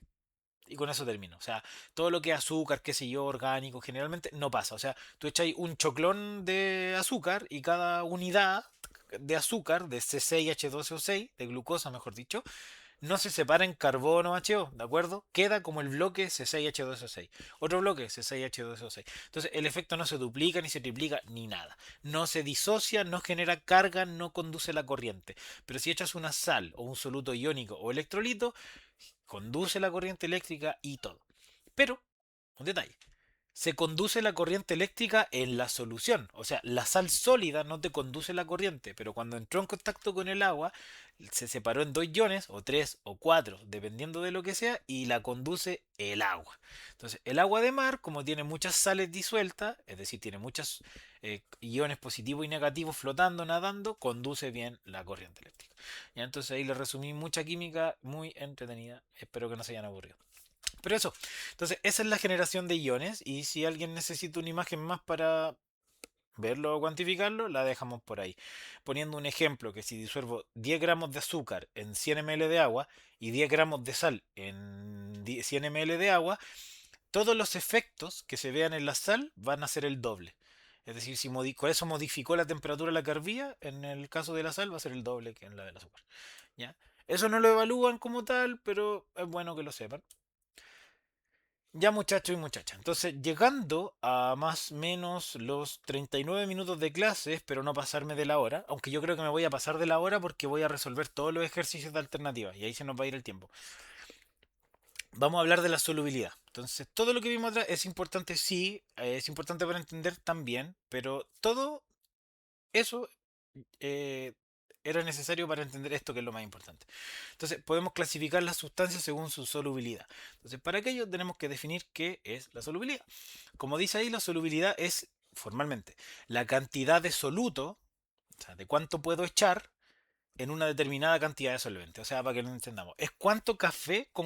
Y con eso termino. O sea, todo lo que es azúcar, qué sé yo, orgánico, generalmente no pasa. O sea, tú echas un choclón de azúcar y cada unidad de azúcar, de C6H12O6, de glucosa mejor dicho, no se separa en carbono HO, ¿de acuerdo? Queda como el bloque C6H12O6. Otro bloque C6H12O6. Entonces el efecto no se duplica, ni se triplica, ni nada. No se disocia, no genera carga, no conduce la corriente. Pero si echas una sal o un soluto iónico o electrolito, conduce la corriente eléctrica y todo. Pero, un detalle, se conduce la corriente eléctrica en la solución. O sea, la sal sólida no te conduce la corriente, pero cuando entró en contacto con el agua, se separó en dos iones, o tres, o cuatro, dependiendo de lo que sea, y la conduce el agua. Entonces, el agua de mar, como tiene muchas sales disueltas, es decir, tiene muchos iones positivos y negativos flotando, nadando, conduce bien la corriente eléctrica. Y entonces ahí le resumí mucha química muy entretenida. Espero que no se hayan aburrido. Pero eso, entonces esa es la generación de iones y si alguien necesita una imagen más para verlo o cuantificarlo, la dejamos por ahí. Poniendo un ejemplo que si disuelvo 10 gramos de azúcar en 100 ml de agua y 10 gramos de sal en 100 ml de agua, todos los efectos que se vean en la sal van a ser el doble. Es decir, si con eso modificó la temperatura de la carbía, en el caso de la sal va a ser el doble que en la del azúcar. ¿Ya? Eso no lo evalúan como tal, pero es bueno que lo sepan. Ya muchachos y muchachas, entonces llegando a más o menos los 39 minutos de clase, espero no pasarme de la hora, aunque yo creo que me voy a pasar de la hora porque voy a resolver todos los ejercicios de alternativa y ahí se nos va a ir el tiempo. Vamos a hablar de la solubilidad. Entonces, todo lo que vimos atrás es importante, sí, es importante para entender también, pero todo eso eh, era necesario para entender esto que es lo más importante. Entonces, podemos clasificar las sustancias según su solubilidad. Entonces, para aquello tenemos que definir qué es la solubilidad. Como dice ahí, la solubilidad es, formalmente, la cantidad de soluto, o sea, de cuánto puedo echar en una determinada cantidad de solvente. O sea, para que lo entendamos. Es con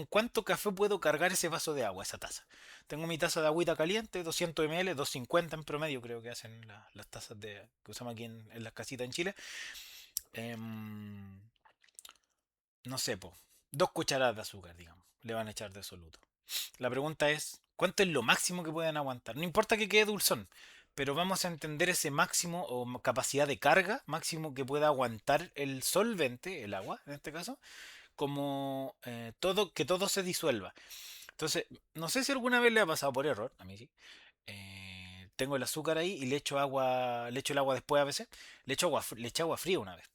cuánto café puedo cargar ese vaso de agua, esa taza. Tengo mi taza de agüita caliente, 200 ml, 250 en promedio, creo que hacen las tazas que usamos aquí en las casitas en Chile. Em, no sé, po, 2 cucharadas de azúcar, digamos, le van a echar de soluto. La pregunta es, ¿cuánto es lo máximo que pueden aguantar? No importa que quede dulzón, pero vamos a entender ese máximo o capacidad de carga máximo que pueda aguantar el solvente, el agua en este caso, como que todo se disuelva. Entonces, no sé si alguna vez le ha pasado por error, a mí sí. Tengo el azúcar ahí y le echo agua, le echo el agua después a veces, le eché agua fría una vez.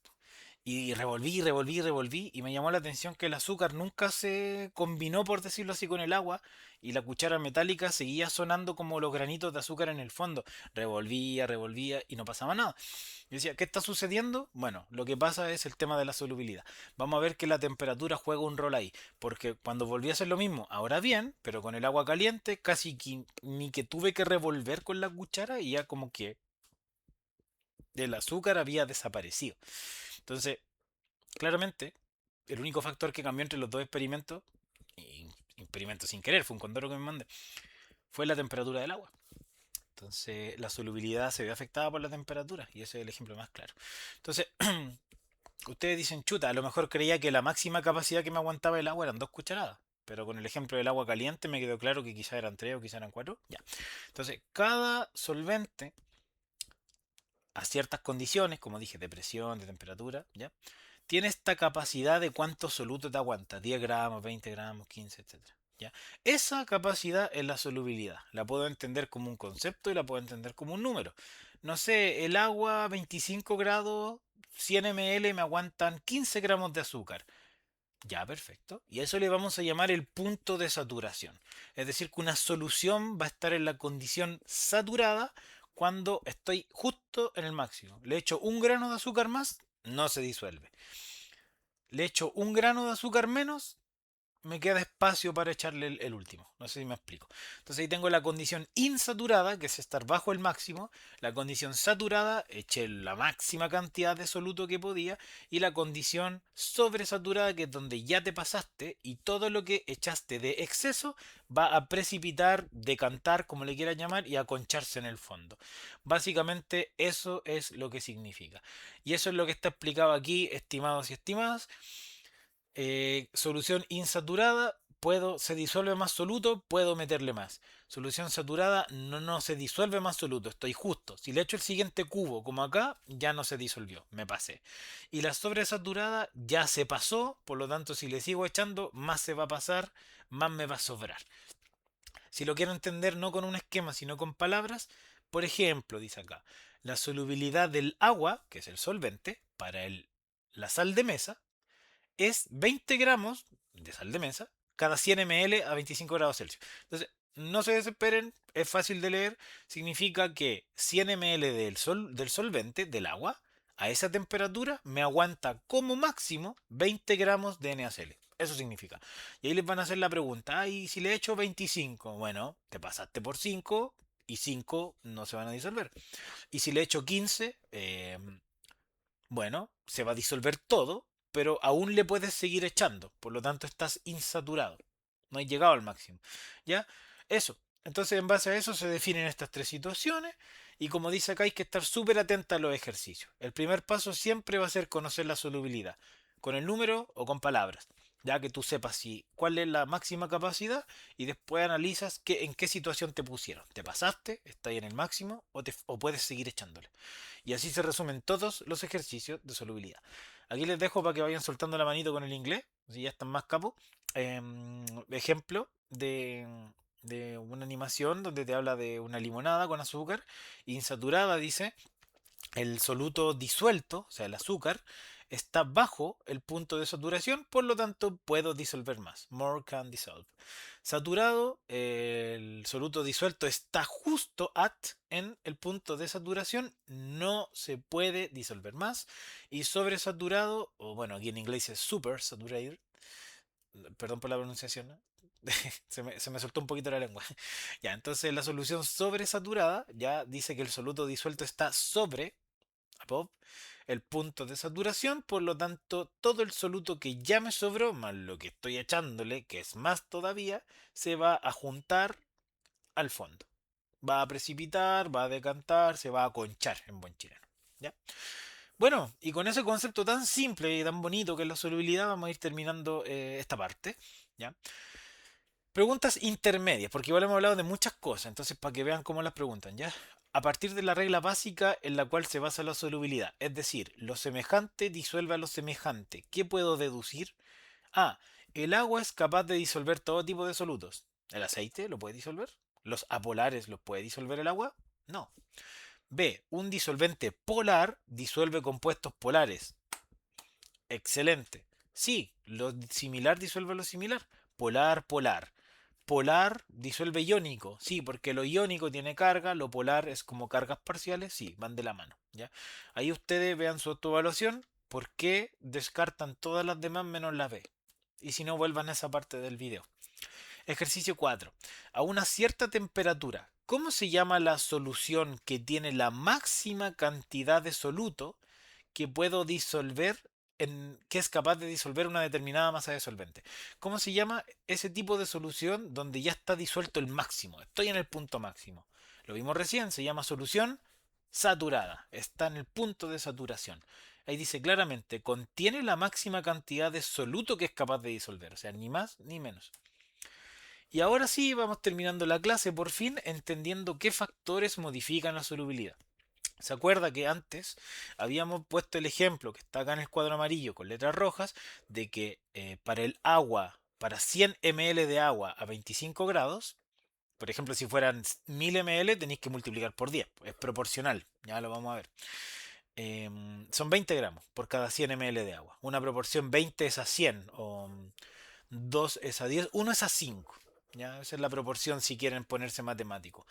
Y revolví, revolví, revolví y me llamó la atención que el azúcar nunca se combinó, por decirlo así, con el agua y la cuchara metálica seguía sonando como los granitos de azúcar en el fondo. Revolvía, revolvía y no pasaba nada. Yo decía, ¿qué está sucediendo? Bueno, lo que pasa es el tema de la solubilidad. Vamos a ver que la temperatura juega un rol ahí, porque cuando volví a hacer lo mismo, ahora bien, pero con el agua caliente, casi ni que tuve que revolver con la cuchara y ya como que el azúcar había desaparecido. Entonces, claramente, el único factor que cambió entre los dos experimentos, y experimentos sin querer, fue un condoro que me mandé, fue la temperatura del agua. Entonces, la solubilidad se ve afectada por la temperatura, y ese es el ejemplo más claro. Entonces, ustedes dicen, chuta, a lo mejor creía que la máxima capacidad que me aguantaba el agua eran 2 cucharadas. Pero con el ejemplo del agua caliente me quedó claro que quizá eran 3 o quizá eran 4. Ya. Entonces, cada solvente, a ciertas condiciones, como dije, de presión, de temperatura, ¿ya? Tiene esta capacidad de cuánto soluto te aguanta, 10 gramos, 20 gramos, 15, etcétera. ¿Ya? Esa capacidad es la solubilidad. La puedo entender como un concepto y la puedo entender como un número. No sé, el agua 25 grados, 100 ml me aguantan 15 gramos de azúcar. Ya, perfecto. Y a eso le vamos a llamar el punto de saturación. Es decir, que una solución va a estar en la condición saturada cuando estoy justo en el máximo. Le echo un grano de azúcar más, no se disuelve. Le echo un grano de azúcar menos, me queda espacio para echarle el último. No sé si me explico. Entonces ahí tengo la condición insaturada, que es estar bajo el máximo. La condición saturada, eché la máxima cantidad de soluto que podía. Y la condición sobresaturada, que es donde ya te pasaste y todo lo que echaste de exceso va a precipitar, decantar, como le quieras llamar, y a concharse en el fondo. Básicamente eso es lo que significa. Y eso es lo que está explicado aquí, estimados y estimadas. Solución insaturada, se disuelve más soluto, puedo meterle más. Solución saturada, no se disuelve más soluto, estoy justo. Si le echo el siguiente cubo, como acá, ya no se disolvió, me pasé. Y la sobresaturada ya se pasó, por lo tanto, si le sigo echando, más se va a pasar, más me va a sobrar. Si lo quiero entender no con un esquema, sino con palabras, por ejemplo, dice acá, la solubilidad del agua, que es el solvente, para la sal de mesa, es 20 gramos de sal de mesa cada 100 ml a 25 grados Celsius. Entonces, no se desesperen, es fácil de leer. Significa que 100 ml del solvente, del agua, a esa temperatura me aguanta como máximo 20 gramos de NaCl. Eso significa. Y ahí les van a hacer la pregunta, ¿y si le echo 25? Bueno, te pasaste por 5 y 5 no se van a disolver. Y si le echo 15, bueno, se va a disolver todo, pero aún le puedes seguir echando. Por lo tanto, estás insaturado. No has llegado al máximo. ¿Ya? Eso. Entonces, en base a eso se definen estas tres situaciones. Y como dice acá, hay que estar súper atenta a los ejercicios. El primer paso siempre va a ser conocer la solubilidad. Con el número o con palabras. Ya que tú sepas cuál es la máxima capacidad y después analizas en qué situación te pusieron. ¿Te pasaste? ¿Estás ahí en el máximo? ¿O puedes seguir echándole? Y así se resumen todos los ejercicios de solubilidad. Aquí les dejo para que vayan soltando la manito con el inglés, si ya están más capos. Ejemplo de una animación donde te habla de una limonada con azúcar insaturada, dice, el soluto disuelto, o sea, el azúcar, está bajo el punto de saturación, por lo tanto puedo disolver más. More can dissolve. Saturado, el soluto disuelto está justo en el punto de saturación, no se puede disolver más. Y sobresaturado, o bueno, aquí en inglés es super saturated, perdón por la pronunciación, ¿no? Se me soltó un poquito la lengua. Ya, entonces la solución sobresaturada ya dice que el soluto disuelto está sobre, above, el punto de saturación, por lo tanto, todo el soluto que ya me sobró, más lo que estoy echándole, que es más todavía, se va a juntar al fondo. Va a precipitar, va a decantar, se va a conchar en buen chileno. ¿Ya? Bueno, y con ese concepto tan simple y tan bonito que es la solubilidad, vamos a ir terminando esta parte. ¿Ya? Preguntas intermedias, porque igual hemos hablado de muchas cosas, entonces para que vean cómo las preguntan, ¿ya? A partir de la regla básica en la cual se basa la solubilidad, es decir, lo semejante disuelve a lo semejante. ¿Qué puedo deducir? A. El agua es capaz de disolver todo tipo de solutos. ¿El aceite lo puede disolver? ¿Los apolares los puede disolver el agua? No. B. Un disolvente polar disuelve compuestos polares. Excelente. Sí, lo similar disuelve lo similar. Polar, polar. Polar disuelve iónico. Sí, porque lo iónico tiene carga, lo polar es como cargas parciales. Sí, van de la mano. ¿Ya? Ahí ustedes vean su autoevaluación. ¿Por qué descartan todas las demás menos la B? Y si no, vuelvan a esa parte del video. Ejercicio 4. A una cierta temperatura, ¿cómo se llama la solución que tiene la máxima cantidad de soluto que puedo disolver que es capaz de disolver una determinada masa de solvente? ¿Cómo se llama ese tipo de solución donde ya está disuelto el máximo? Estoy en el punto máximo. Lo vimos recién, se llama solución saturada. Está en el punto de saturación. Ahí dice claramente, contiene la máxima cantidad de soluto que es capaz de disolver. O sea, ni más ni menos. Y ahora sí, vamos terminando la clase por fin entendiendo qué factores modifican la solubilidad. ¿Se acuerda que antes habíamos puesto el ejemplo que está acá en el cuadro amarillo con letras rojas de que para el agua, para 100 ml de agua a 25 grados, por ejemplo, si fueran 1000 ml tenéis que multiplicar por 10, es proporcional, ya lo vamos a ver. Son 20 gramos por cada 100 ml de agua. Una proporción 20 es a 100 o 2 es a 10, 1 es a 5. ¿Ya? Esa es la proporción si quieren ponerse matemático.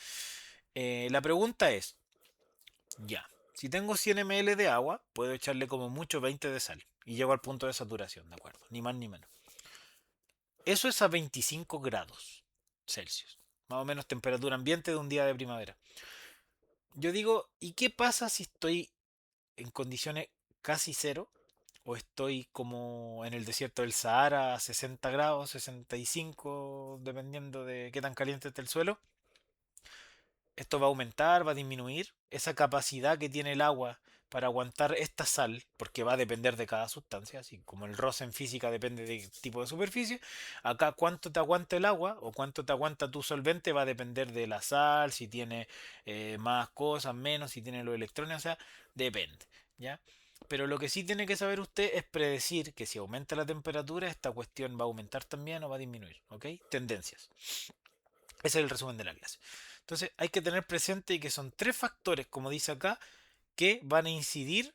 La pregunta es, ya, si tengo 100 ml de agua, puedo echarle como mucho 20 de sal y llego al punto de saturación, ¿de acuerdo? Ni más ni menos. Eso es a 25 grados Celsius, más o menos temperatura ambiente de un día de primavera. Yo digo, ¿y qué pasa si estoy en condiciones casi cero? O estoy como en el desierto del Sahara a 60 grados, 65, dependiendo de qué tan caliente esté el suelo. Esto va a aumentar, va a disminuir esa capacidad que tiene el agua para aguantar esta sal, porque va a depender de cada sustancia, así como el roce en física depende del tipo de superficie. Acá cuánto te aguanta el agua o cuánto te aguanta tu solvente va a depender de la sal, si tiene más cosas, menos, si tiene los electrones, o sea, depende, ¿ya? Pero lo que sí tiene que saber usted es predecir que si aumenta la temperatura, esta cuestión va a aumentar también o va a disminuir, ¿ok? Tendencias. Ese es el resumen de la clase. Entonces hay que tener presente que son tres factores, como dice acá, que van a incidir,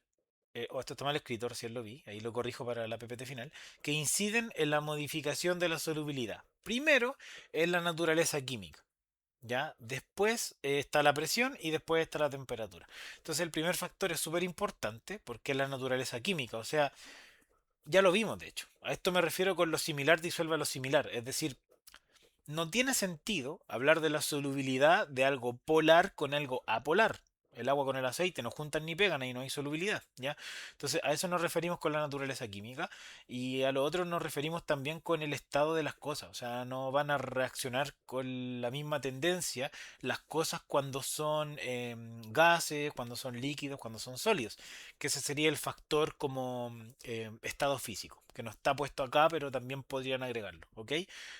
o esto está mal escrito, recién lo vi, ahí lo corrijo para la PPT final, que inciden en la modificación de la solubilidad. Primero es la naturaleza química, ¿ya? Después está la presión y después está la temperatura. Entonces el primer factor es súper importante porque es la naturaleza química, o sea, ya lo vimos de hecho. A esto me refiero con lo similar disuelve a lo similar, es decir, no tiene sentido hablar de la solubilidad de algo polar con algo apolar. El agua con el aceite no juntan ni pegan, ahí no hay solubilidad, ¿ya? Entonces a eso nos referimos con la naturaleza química y a lo otro nos referimos también con el estado de las cosas, o sea, no van a reaccionar con la misma tendencia las cosas cuando son gases, cuando son líquidos, cuando son sólidos, que ese sería el factor como estado físico, que no está puesto acá, pero también podrían agregarlo, ¿ok?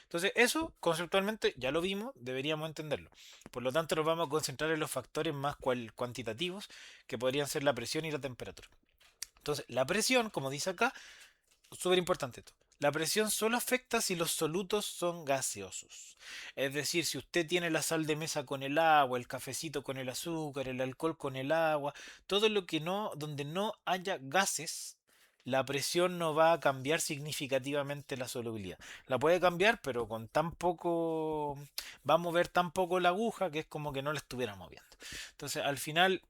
Entonces, eso conceptualmente ya lo vimos, deberíamos entenderlo. Por lo tanto, nos vamos a concentrar en los factores más cuantitativos, que podrían ser la presión y la temperatura. Entonces, la presión, como dice acá, súper importante esto. La presión solo afecta si los solutos son gaseosos. Es decir, si usted tiene la sal de mesa con el agua, el cafecito con el azúcar, el alcohol con el agua, todo lo que no, donde no haya gases, la presión no va a cambiar significativamente la solubilidad. La puede cambiar, pero con tan poco, va a mover tan poco la aguja que es como que no la estuviera moviendo. Entonces, al final,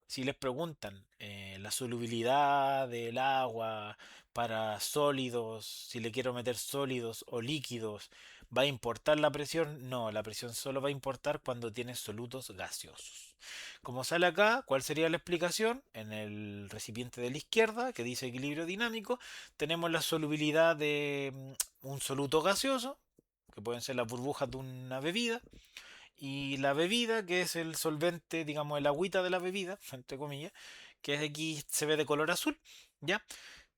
si les preguntan la solubilidad del agua para sólidos, si le quiero meter sólidos o líquidos, ¿va a importar la presión? No, la presión solo va a importar cuando tienes solutos gaseosos. Como sale acá, ¿cuál sería la explicación? En el recipiente de la izquierda, que dice equilibrio dinámico, tenemos la solubilidad de un soluto gaseoso, que pueden ser las burbujas de una bebida, y la bebida, que es el solvente, digamos, el agüita de la bebida, entre comillas, que es aquí se ve de color azul, ¿ya?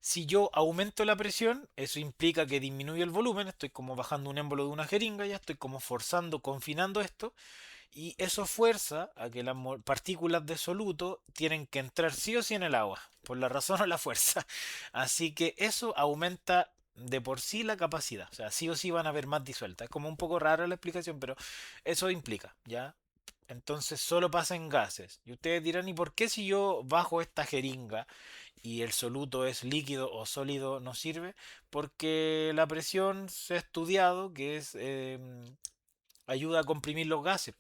Si yo aumento la presión, eso implica que disminuye el volumen, estoy como bajando un émbolo de una jeringa, ya estoy como forzando, confinando esto, y eso fuerza a que las partículas de soluto tienen que entrar sí o sí en el agua, por la razón o la fuerza. Así que eso aumenta de por sí la capacidad. O sea, sí o sí van a haber más disueltas. Es como un poco rara la explicación, pero eso implica, ¿ya? Entonces solo pasa en gases. Y ustedes dirán, ¿y por qué si yo bajo esta jeringa y el soluto es líquido o sólido no sirve? Porque la presión se ha estudiado que es ayuda a comprimir los gases.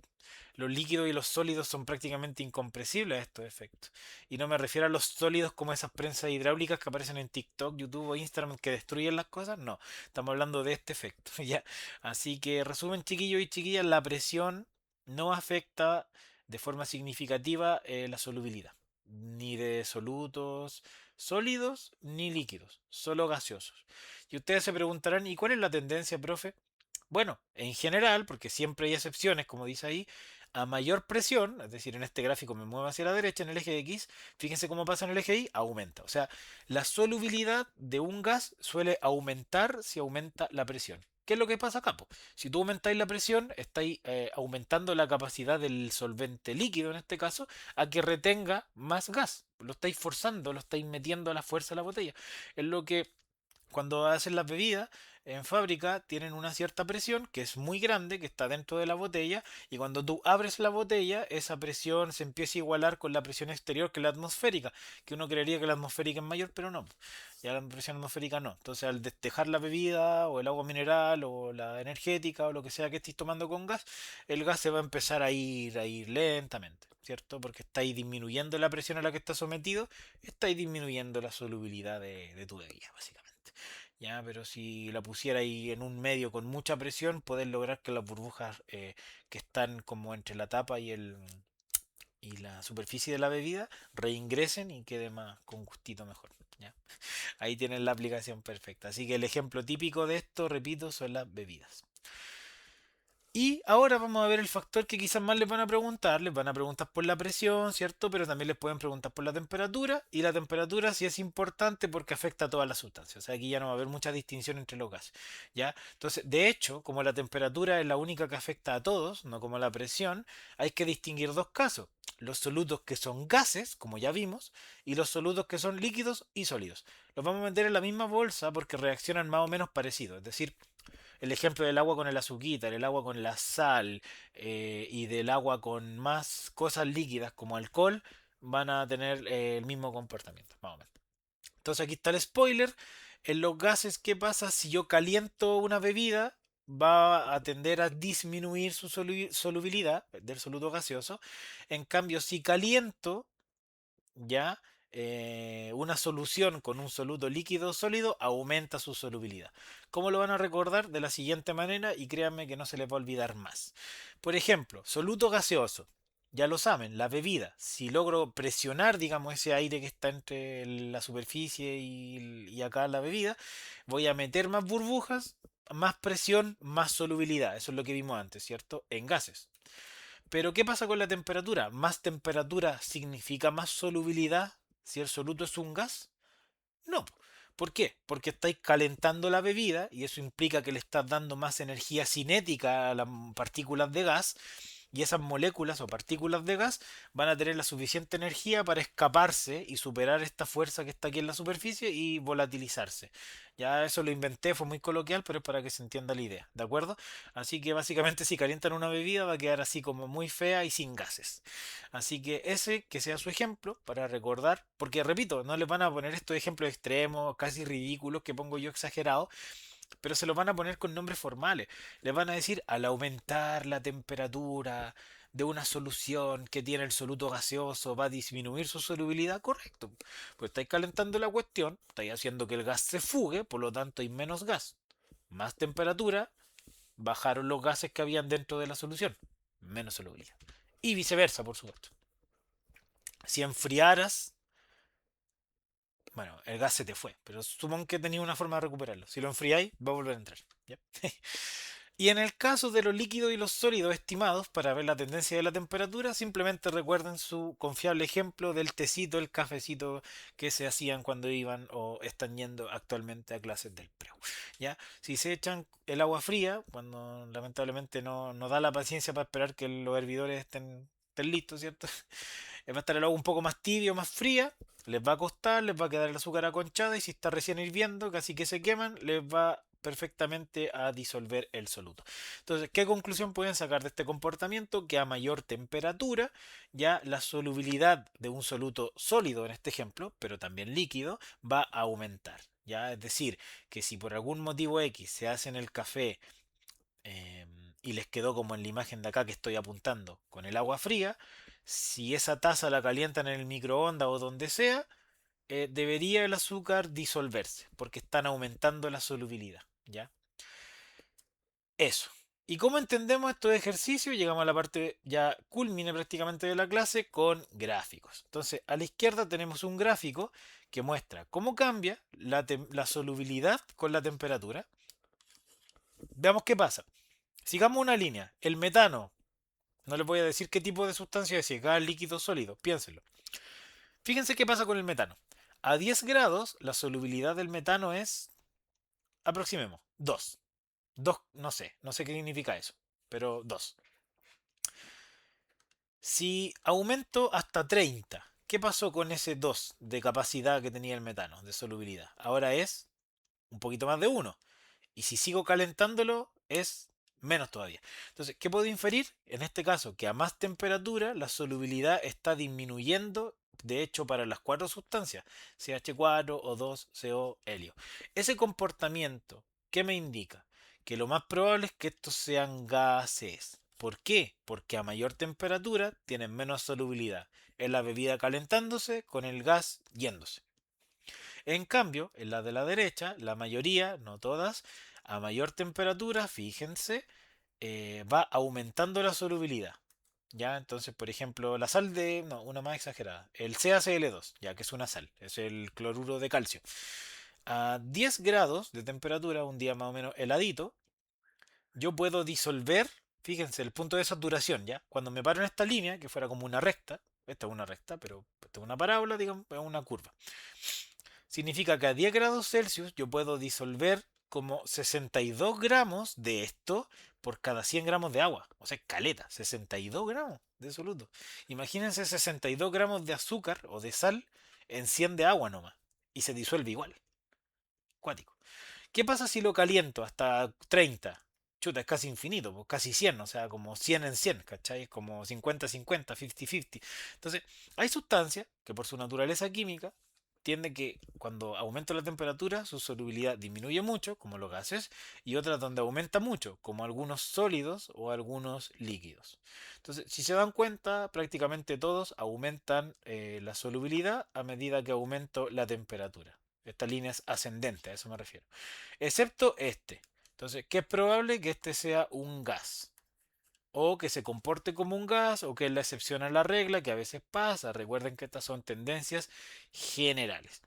Los líquidos y los sólidos son prácticamente incompresibles a estos efectos. Y no me refiero a los sólidos como esas prensas hidráulicas que aparecen en TikTok, YouTube o Instagram que destruyen las cosas. No, estamos hablando de este efecto. ¿Ya? Así que resumen, chiquillos y chiquillas, la presión no afecta de forma significativa la solubilidad. Ni de solutos sólidos ni líquidos, solo gaseosos. Y ustedes se preguntarán, ¿y cuál es la tendencia, profe? Bueno, en general, porque siempre hay excepciones, como dice ahí, a mayor presión, es decir, en este gráfico me muevo hacia la derecha en el eje X, fíjense cómo pasa en el eje Y, aumenta. O sea, la solubilidad de un gas suele aumentar si aumenta la presión. ¿Qué es lo que pasa acá, po? Si tú aumentáis la presión, estáis aumentando la capacidad del solvente líquido, en este caso, a que retenga más gas. Lo estáis forzando, lo estáis metiendo a la fuerza a la botella. Es lo que cuando hacen las bebidas en fábrica tienen una cierta presión que es muy grande, que está dentro de la botella, y cuando tú abres la botella, esa presión se empieza a igualar con la presión exterior, que es la atmosférica, que uno creería que la atmosférica es mayor, pero no, ya la presión atmosférica no. Entonces al dejar la bebida o el agua mineral o la energética o lo que sea que estéis tomando con gas, el gas se va a ir lentamente. ¿Cierto? Porque estáis disminuyendo la presión a la que está sometido, estáis disminuyendo la solubilidad de tu bebida, básicamente. Ya, pero si la pusiera ahí en un medio con mucha presión, poder lograr que las burbujas que están como entre la tapa y la superficie de la bebida reingresen y quede más con gustito mejor. ¿Ya? Ahí tienen la aplicación perfecta. Así que el ejemplo típico de esto, repito, son las bebidas. Y ahora vamos a ver el factor que quizás más les van a preguntar. Les van a preguntar por la presión, ¿cierto? Pero también les pueden preguntar por la temperatura. Y la temperatura sí es importante porque afecta a todas las sustancias. O sea, aquí ya no va a haber mucha distinción entre los gases. ¿Ya? Entonces, de hecho, como la temperatura es la única que afecta a todos, no como la presión, hay que distinguir dos casos. Los solutos que son gases, como ya vimos, y los solutos que son líquidos y sólidos. Los vamos a meter en la misma bolsa porque reaccionan más o menos parecido. Es decir, el ejemplo del agua con el azuquita, el agua con la sal y del agua con más cosas líquidas como alcohol van a tener el mismo comportamiento, más o menos. Entonces aquí está el spoiler. En los gases, ¿qué pasa si yo caliento una bebida? Va a tender a disminuir su solubilidad del soluto gaseoso. En cambio, si caliento ya una solución con un soluto líquido sólido aumenta su solubilidad. ¿Cómo lo van a recordar? De la siguiente manera y créanme que no se les va a olvidar más. Por ejemplo, soluto gaseoso. Ya lo saben, la bebida. Si logro presionar, digamos, ese aire que está entre la superficie y acá la bebida, voy a meter más burbujas, más presión, más solubilidad. Eso es lo que vimos antes, ¿cierto? En gases. Pero ¿qué pasa con la temperatura? ¿Más temperatura significa más solubilidad si el soluto es un gas? No. ¿Por qué? Porque estáis calentando la bebida y eso implica que le estás dando más energía cinética a las partículas de gas y esas moléculas o partículas de gas van a tener la suficiente energía para escaparse y superar esta fuerza que está aquí en la superficie y volatilizarse. Ya eso lo inventé, fue muy coloquial, pero es para que se entienda la idea, ¿de acuerdo? Así que básicamente si calientan una bebida va a quedar así como muy fea y sin gases. Así que ese que sea su ejemplo para recordar, porque repito, no les van a poner estos ejemplos extremos, casi ridículos que pongo yo exagerados, pero se los van a poner con nombres formales. Les van a decir, al aumentar la temperatura de una solución que tiene el soluto gaseoso, va a disminuir su solubilidad, correcto. Pues estáis calentando la cuestión, estáis haciendo que el gas se fugue, por lo tanto hay menos gas. Más temperatura, bajaron los gases que habían dentro de la solución, menos solubilidad. Y viceversa, por supuesto. Si enfriaras, bueno, el gas se te fue, pero supón que tenía una forma de recuperarlo. Si lo enfriáis, va a volver a entrar. ¿Ya? Y en el caso de los líquidos y los sólidos estimados para ver la tendencia de la temperatura, simplemente recuerden su confiable ejemplo del tecito, el cafecito que se hacían cuando iban o están yendo actualmente a clases del preu. ¿Ya? Si se echan el agua fría, cuando lamentablemente no da la paciencia para esperar que los hervidores estén listos, ¿cierto? Va a estar el agua un poco más tibia o más fría, les va a costar, les va a quedar el azúcar aconchada y si está recién hirviendo, casi que se queman, les va perfectamente a disolver el soluto. Entonces, ¿qué conclusión pueden sacar de este comportamiento? Que a mayor temperatura, ya la solubilidad de un soluto sólido, en este ejemplo, pero también líquido, va a aumentar. ¿Ya? Es decir, que si por algún motivo X se hace en el café y les quedó como en la imagen de acá que estoy apuntando, con el agua fría, si esa taza la calientan en el microondas o donde sea, debería el azúcar disolverse, porque están aumentando la solubilidad, ¿ya? Eso. ¿Y cómo entendemos estos ejercicios? Llegamos a la parte ya culmine prácticamente de la clase con gráficos. Entonces, a la izquierda tenemos un gráfico que muestra cómo cambia la solubilidad con la temperatura. Veamos qué pasa. Sigamos una línea. El metano. No les voy a decir qué tipo de sustancia es, si es gas, líquido, sólido. Piénsenlo. Fíjense qué pasa con el metano. A 10 grados, la solubilidad del metano es, aproximemos, 2. 2, no sé qué significa eso, pero 2. Si aumento hasta 30, ¿qué pasó con ese 2 de capacidad que tenía el metano, de solubilidad? Ahora es un poquito más de 1. Y si sigo calentándolo, es menos todavía. Entonces, ¿qué puedo inferir? En este caso, que a más temperatura la solubilidad está disminuyendo, de hecho, para las cuatro sustancias, CH4, O2, CO, helio. Ese comportamiento, ¿qué me indica? Que lo más probable es que estos sean gases. ¿Por qué? Porque a mayor temperatura tienen menos solubilidad. Es la bebida calentándose con el gas yéndose. En cambio, en la de la derecha, la mayoría, no todas, a mayor temperatura, fíjense, va aumentando la solubilidad. ¿Ya? Entonces, por ejemplo, la sal de... No, una más exagerada. El CaCl2, ya que es una sal, es el cloruro de calcio. A 10 grados de temperatura, un día más o menos heladito, yo puedo disolver, fíjense, el punto de saturación, ¿ya? Cuando me paro en esta línea, que fuera como una recta, esta es una recta, pero esta es una parábola, digamos, es una curva. Significa que a 10 grados Celsius yo puedo disolver como 62 gramos de esto por cada 100 gramos de agua. O sea, caleta, 62 gramos de soluto. Imagínense 62 gramos de azúcar o de sal en 100 de agua nomás. Y se disuelve igual. Cuático. ¿Qué pasa si lo caliento hasta 30? Chuta, es casi infinito, pues casi 100, o sea, como 100 en 100, ¿cachai? Es como 50-50, 50-50. Entonces, hay sustancias que por su naturaleza química tiende que cuando aumenta la temperatura su solubilidad disminuye mucho, como los gases, y otras donde aumenta mucho, como algunos sólidos o algunos líquidos. Entonces, si se dan cuenta, prácticamente todos aumentan la solubilidad a medida que aumento la temperatura. Esta línea es ascendente, a eso me refiero. Excepto este. Entonces, ¿qué es probable? Que este sea un gas. O que se comporte como un gas, o que es la excepción a la regla, que a veces pasa. Recuerden que estas son tendencias generales.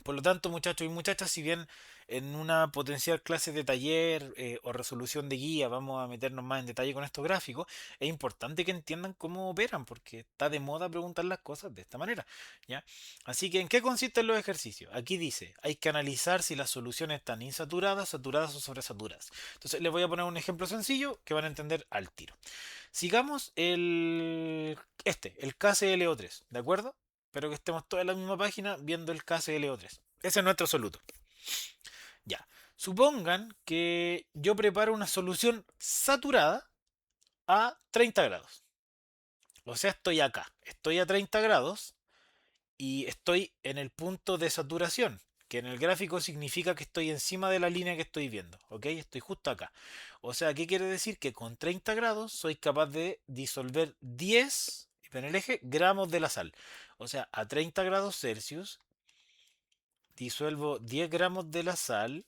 Por lo tanto, muchachos y muchachas, si bien en una potencial clase de taller o resolución de guía, vamos a meternos más en detalle con estos gráficos, es importante que entiendan cómo operan, porque está de moda preguntar las cosas de esta manera, ¿ya? Así que, ¿en qué consisten los ejercicios? Aquí dice, hay que analizar si las soluciones están insaturadas, saturadas o sobresaturadas. Entonces, les voy a poner un ejemplo sencillo que van a entender al tiro. Sigamos el KClO3, ¿de acuerdo? Espero que estemos todos en la misma página viendo el KClO3. Ese es nuestro soluto. Ya. Supongan que yo preparo una solución saturada a 30 grados. O sea, estoy acá. Estoy a 30 grados y estoy en el punto de saturación, que en el gráfico significa que estoy encima de la línea que estoy viendo, ¿ok? Estoy justo acá. O sea, ¿qué quiere decir? Que con 30 grados soy capaz de disolver 10, en el eje, gramos de la sal. O sea, a 30 grados Celsius disuelvo 10 gramos de la sal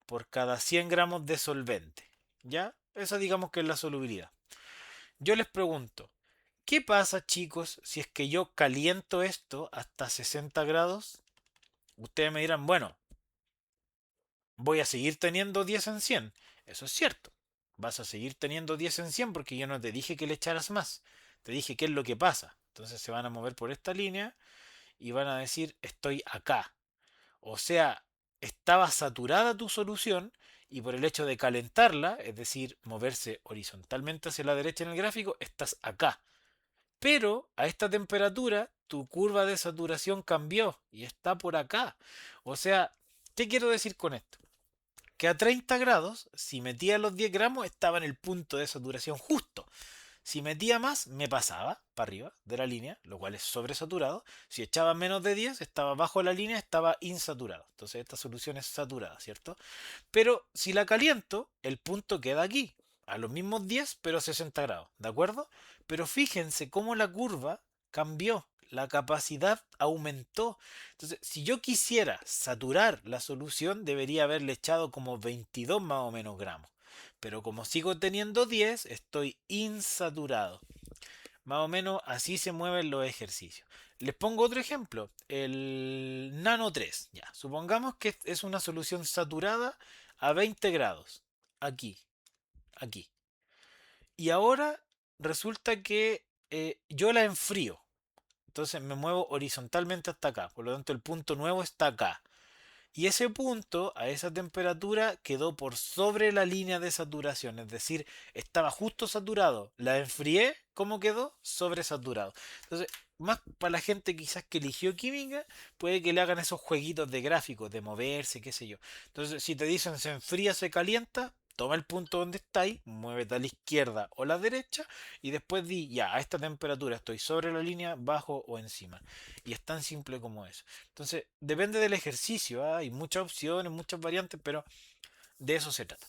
por cada 100 gramos de solvente. ¿Ya? Esa digamos que es la solubilidad. Yo les pregunto, ¿qué pasa, chicos, si es que yo caliento esto hasta 60 grados? Ustedes me dirán, bueno, voy a seguir teniendo 10 en 100. Eso es cierto. Vas a seguir teniendo 10 en 100 porque yo no te dije que le echaras más. Te dije qué es lo que pasa. Entonces se van a mover por esta línea y van a decir, estoy acá. O sea, estaba saturada tu solución y por el hecho de calentarla, es decir, moverse horizontalmente hacia la derecha en el gráfico, estás acá. Pero a esta temperatura tu curva de saturación cambió y está por acá. O sea, ¿qué quiero decir con esto? Que a 30 grados, si metía los 10 gramos, estaba en el punto de saturación justo. Si metía más, me pasaba para arriba de la línea, lo cual es sobresaturado. Si echaba menos de 10, estaba bajo la línea, estaba insaturado. Entonces esta solución es saturada, ¿cierto? Pero si la caliento, el punto queda aquí, a los mismos 10, pero 60 grados, ¿de acuerdo? Pero fíjense cómo la curva cambió, la capacidad aumentó. Entonces, si yo quisiera saturar la solución, debería haberle echado como 22 más o menos gramos. Pero como sigo teniendo 10, estoy insaturado. Más o menos así se mueven los ejercicios. Les pongo otro ejemplo, el Nano 3. Ya, supongamos que es una solución saturada a 20 grados. Aquí, aquí. Y ahora resulta que yo la enfrío. Entonces me muevo horizontalmente hasta acá. Por lo tanto, el punto nuevo está acá. Y ese punto, a esa temperatura, quedó por sobre la línea de saturación. Es decir, estaba justo saturado. La enfrié, ¿cómo quedó? Sobresaturado. Entonces, más para la gente quizás que eligió química, puede que le hagan esos jueguitos de gráficos, de moverse, qué sé yo. Entonces, si te dicen se enfría, se calienta, toma el punto donde estáis, muévete a la izquierda o a la derecha, y después di, ya, a esta temperatura estoy sobre la línea, bajo o encima. Y es tan simple como eso. Entonces, depende del ejercicio, ¿ah? Hay muchas opciones, muchas variantes, pero de eso se trata.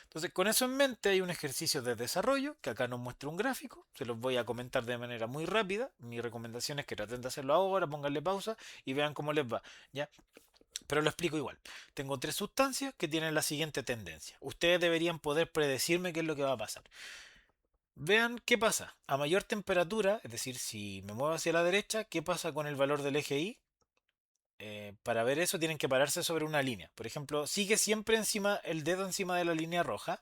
Entonces, con eso en mente hay un ejercicio de desarrollo que acá nos muestra un gráfico. Se los voy a comentar de manera muy rápida. Mi recomendación es que traten de hacerlo ahora, pónganle pausa y vean cómo les va, ¿ya? Pero lo explico igual. Tengo tres sustancias que tienen la siguiente tendencia. Ustedes deberían poder predecirme qué es lo que va a pasar. Vean qué pasa. A mayor temperatura, es decir, si me muevo hacia la derecha, ¿qué pasa con el valor del eje Y? Para ver eso tienen que pararse sobre una línea. Por ejemplo, sigue siempre encima, el dedo encima de la línea roja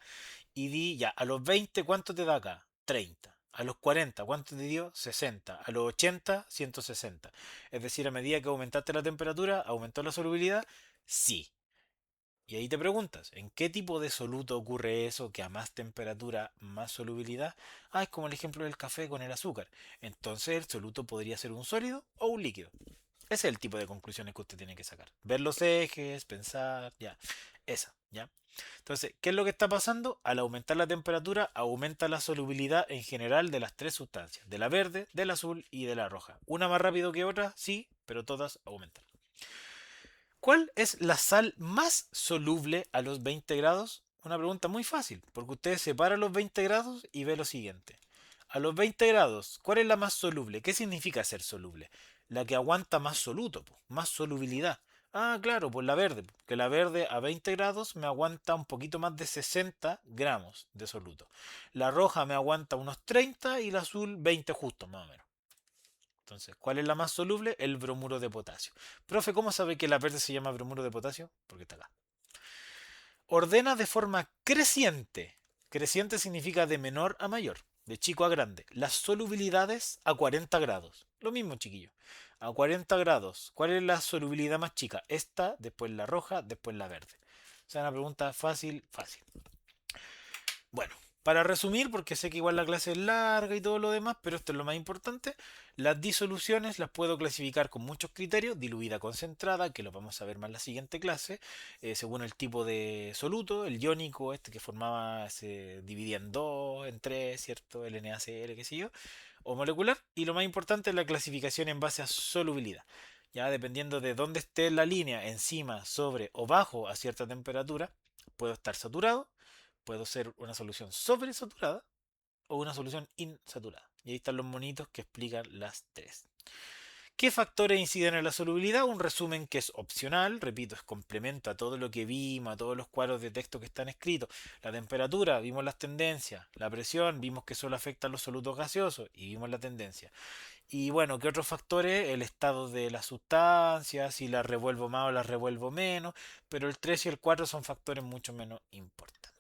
y di ya, a los 20, ¿cuánto te da acá? 30. A los 40, ¿cuánto te dio? 60. A los 80, 160. Es decir, a medida que aumentaste la temperatura, ¿aumentó la solubilidad? Sí. Y ahí te preguntas, ¿en qué tipo de soluto ocurre eso que a más temperatura, más solubilidad? Ah, es como el ejemplo del café con el azúcar. Entonces el soluto podría ser un sólido o un líquido. Ese es el tipo de conclusiones que usted tiene que sacar. Ver los ejes, pensar, ya. Esa, ¿ya? Entonces, ¿qué es lo que está pasando? Al aumentar la temperatura, aumenta la solubilidad en general de las tres sustancias, de la verde, del azul y de la roja. Una más rápido que otra, sí, pero todas aumentan. ¿Cuál es la sal más soluble a los 20 grados? Una pregunta muy fácil, porque usted separa los 20 grados y ve lo siguiente. A los 20 grados, ¿cuál es la más soluble? ¿Qué significa ser soluble? La que aguanta más soluto, más solubilidad. Ah, claro, pues la verde, que la verde a 20 grados me aguanta un poquito más de 60 gramos de soluto. La roja me aguanta unos 30 y la azul 20 justo, más o menos. Entonces, ¿cuál es la más soluble? El bromuro de potasio. Profe, ¿cómo sabe que la verde se llama bromuro de potasio? Porque está acá. ordena de forma creciente. Creciente significa de menor a mayor, de chico a grande. Las solubilidades a 40 grados. Lo mismo, chiquillo. A 40 grados. ¿Cuál es la solubilidad más chica? Esta, después la roja, después la verde. O sea, una pregunta fácil, fácil. Bueno, para resumir, porque sé que igual la clase es larga y todo lo demás, pero esto es lo más importante, las disoluciones las puedo clasificar con muchos criterios, diluida concentrada, que lo vamos a ver más en la siguiente clase, según el tipo de soluto, el iónico, este que formaba, se dividía en 2, en 3, ¿cierto? El NaCl, qué sé yo, o molecular, y lo más importante es la clasificación en base a solubilidad. Ya dependiendo de dónde esté la línea, encima, sobre o bajo a cierta temperatura, puedo estar saturado, puedo ser una solución sobresaturada o una solución insaturada. Y ahí están los monitos que explican las tres. ¿Qué factores inciden en la solubilidad? Un resumen que es opcional, repito, es complemento a todo lo que vimos, a todos los cuadros de texto que están escritos. La temperatura, vimos las tendencias. La presión, vimos que solo afecta a los solutos gaseosos y vimos la tendencia. Y bueno, ¿qué otros factores? El estado de la sustancia, si las revuelvo más o las revuelvo menos, pero el 3 y el 4 son factores mucho menos importantes.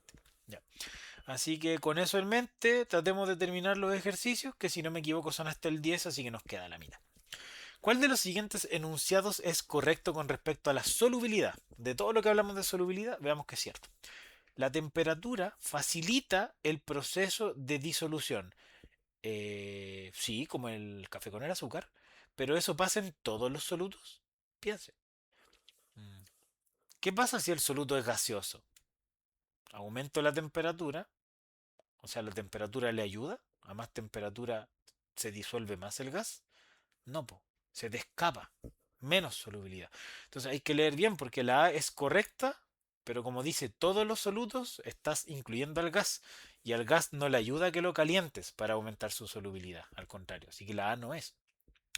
Ya. Así que con eso en mente, tratemos de terminar los ejercicios, que si no me equivoco son hasta el 10, así que nos queda la mitad. ¿Cuál de los siguientes enunciados es correcto con respecto a la solubilidad? De todo lo que hablamos de solubilidad, veamos que es cierto. La temperatura facilita el proceso de disolución. Sí, como el café con el azúcar, pero eso pasa en todos los solutos. Piense. Mm. ¿Qué pasa si el soluto es gaseoso? Aumento la temperatura, o sea, la temperatura le ayuda. A más temperatura se disuelve más el gas. No, po, se te escapa. Menos solubilidad. Entonces hay que leer bien porque la A es correcta, pero como dice todos los solutos, estás incluyendo al gas. Y al gas no le ayuda a que lo calientes para aumentar su solubilidad. Al contrario. Así que la A no es.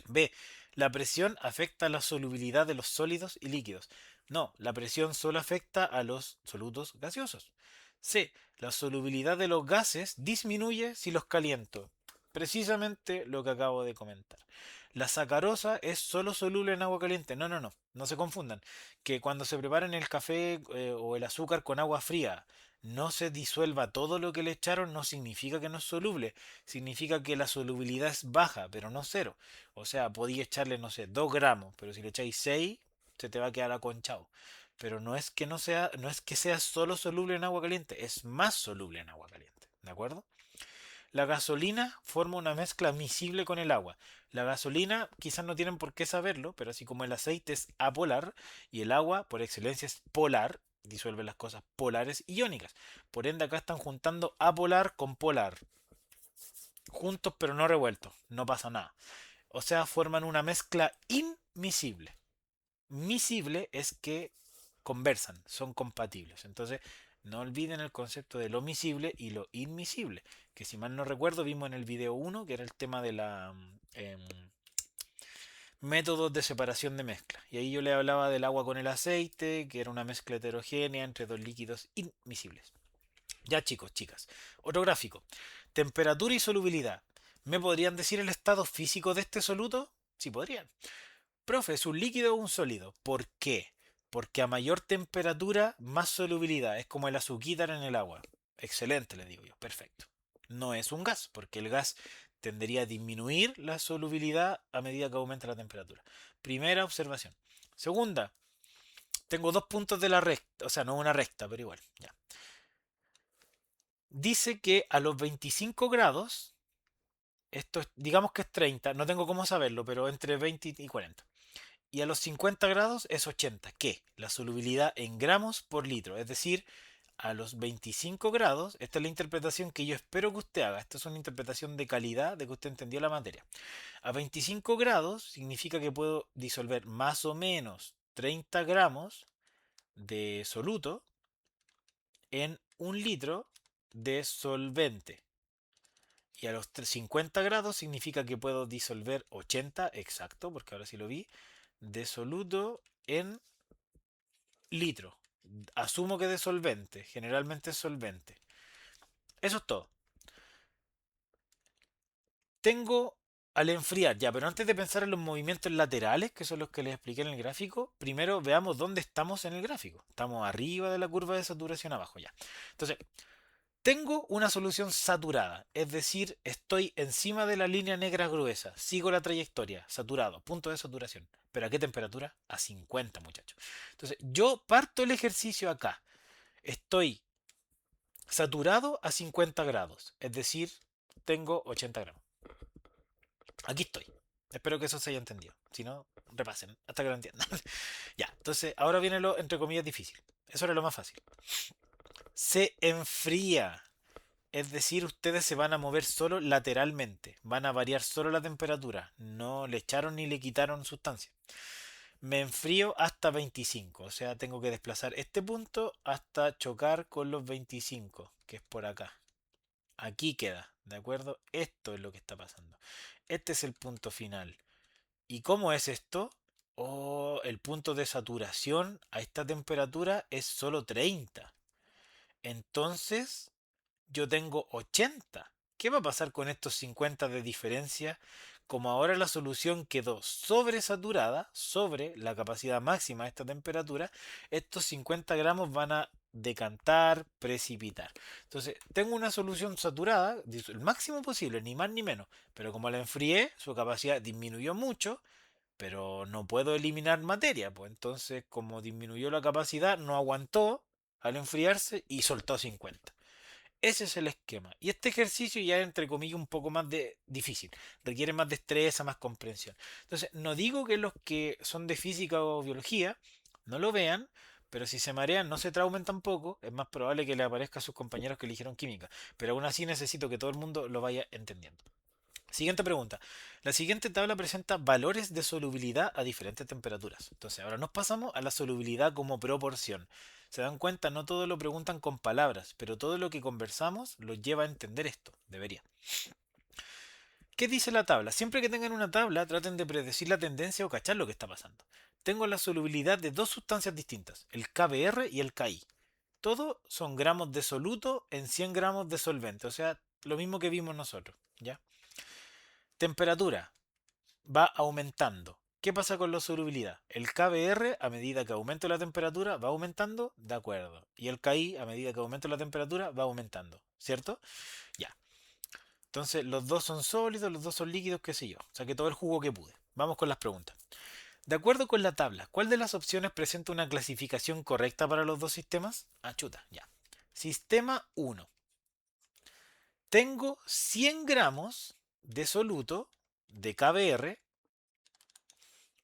B. La presión afecta la solubilidad de los sólidos y líquidos. No, la presión solo afecta a los solutos gaseosos. C. La solubilidad de los gases disminuye si los caliento. Precisamente lo que acabo de comentar. La sacarosa es solo soluble en agua caliente. No, no, no. No se confundan. Que cuando se preparan el café o el azúcar con agua fría no se disuelva todo lo que le echaron no significa que no es soluble. Significa que la solubilidad es baja, pero no cero. O sea, podía echarle, no sé, 2 gramos, pero si le echáis 6, se te va a quedar aconchado. Pero no es que no sea, no es que sea solo soluble en agua caliente, es más soluble en agua caliente. ¿De acuerdo? La gasolina forma una mezcla miscible con el agua. La gasolina quizás no tienen por qué saberlo, pero así como el aceite es apolar y el agua por excelencia es polar, disuelve las cosas polares y iónicas. Por ende acá están juntando apolar con polar. Juntos pero no revueltos. No pasa nada. O sea, forman una mezcla inmiscible. Miscible es que conversan, son compatibles. Entonces, no olviden el concepto de lo miscible y lo inmiscible, que si mal no recuerdo vimos en el video 1, que era el tema de la métodos de separación de mezcla. Y ahí yo le hablaba del agua con el aceite, que era una mezcla heterogénea entre dos líquidos inmiscibles. Ya chicos, chicas. Otro gráfico. Temperatura y solubilidad. ¿Me podrían decir el estado físico de este soluto? Sí podrían. Profe, ¿es un líquido o un sólido? ¿Por qué? Porque a mayor temperatura, más solubilidad. Es como el azuquitar en el agua. Excelente, le digo yo. Perfecto. No es un gas, porque el gas tendería a disminuir la solubilidad a medida que aumenta la temperatura. Primera observación. Segunda, tengo dos puntos de la recta, o sea, no una recta, pero igual. Ya. Dice que a los 25 grados, esto digamos que es 30, no tengo cómo saberlo, pero entre 20 y 40. Y a los 50 grados es 80. ¿Qué? La solubilidad en gramos por litro. Es decir, a los 25 grados, esta es la interpretación que yo espero que usted haga. Esta es una interpretación de calidad de que usted entendió la materia. A 25 grados significa que puedo disolver más o menos 30 gramos de soluto en un litro de solvente. Y a los 50 grados significa que puedo disolver 80, exacto, porque ahora sí lo vi, de soluto en litro. Asumo que de solvente, generalmente es solvente. Eso es todo. Tengo Al enfriar, ya, pero antes de pensar en los movimientos laterales, que son los que les expliqué en el gráfico, primero veamos dónde estamos en el gráfico. Estamos arriba de la curva de saturación, abajo ya. Entonces, tengo una solución saturada, es decir, estoy encima de la línea negra gruesa, sigo la trayectoria, saturado, punto de saturación. ¿Pero a qué temperatura? A 50, muchachos. Entonces, yo parto el ejercicio acá. Estoy saturado a 50 grados, es decir, tengo 80 gramos. Aquí estoy. Espero que eso se haya entendido. Si no, repasen hasta que lo entiendan. Ya, entonces ahora viene lo entre comillas difícil. Eso era lo más fácil. Se enfría. Es decir, ustedes se van a mover solo lateralmente. Van a variar solo la temperatura. No le echaron ni le quitaron sustancia. Me enfrío hasta 25. O sea, tengo que desplazar este punto hasta chocar con los 25, que es por acá. Aquí queda, ¿de acuerdo? Esto es lo que está pasando. Este es el punto final. ¿Y cómo es esto? Oh, el punto de saturación a esta temperatura es solo 30. Entonces, yo tengo 80. ¿Qué va a pasar con estos 50 de diferencia? Como ahora la solución quedó sobresaturada, sobre la capacidad máxima de esta temperatura, estos 50 gramos van a decantar, precipitar. Entonces, tengo una solución saturada, el máximo posible, ni más ni menos, pero como la enfrié, su capacidad disminuyó mucho, pero no puedo eliminar materia, pues entonces como disminuyó la capacidad, no aguantó al enfriarse y soltó 50. Ese es el esquema. Y este ejercicio ya es entre comillas un poco más de difícil. Requiere más destreza, más comprensión. Entonces, no digo que los que son de física o biología no lo vean, pero si se marean, no se traumen tampoco. Es más probable que le aparezca a sus compañeros que eligieron química. Pero aún así necesito que todo el mundo lo vaya entendiendo. Siguiente pregunta. La siguiente tabla presenta valores de solubilidad a diferentes temperaturas. Entonces, ahora nos pasamos a la solubilidad como proporción. Se dan cuenta, no todo lo preguntan con palabras, pero todo lo que conversamos los lleva a entender esto. Debería. ¿Qué dice la tabla? Siempre que tengan una tabla, traten de predecir la tendencia o cachar lo que está pasando. Tengo la solubilidad de dos sustancias distintas, el KBr y el KI. Todo son gramos de soluto en 100 gramos de solvente, o sea, lo mismo que vimos nosotros, ¿ya? Temperatura va aumentando. ¿Qué pasa con la solubilidad? El KBr, a medida que aumenta la temperatura, va aumentando, de acuerdo. Y el KI, a medida que aumenta la temperatura, va aumentando, ¿cierto? Ya. Entonces, los dos son sólidos, los dos son líquidos, qué sé yo. Saqué todo el jugo que pude. Vamos con las preguntas. De acuerdo con la tabla, ¿cuál de las opciones presenta una clasificación correcta para los dos sistemas? Ah, chuta, ya. Sistema 1. Tengo 100 gramos de soluto de KBr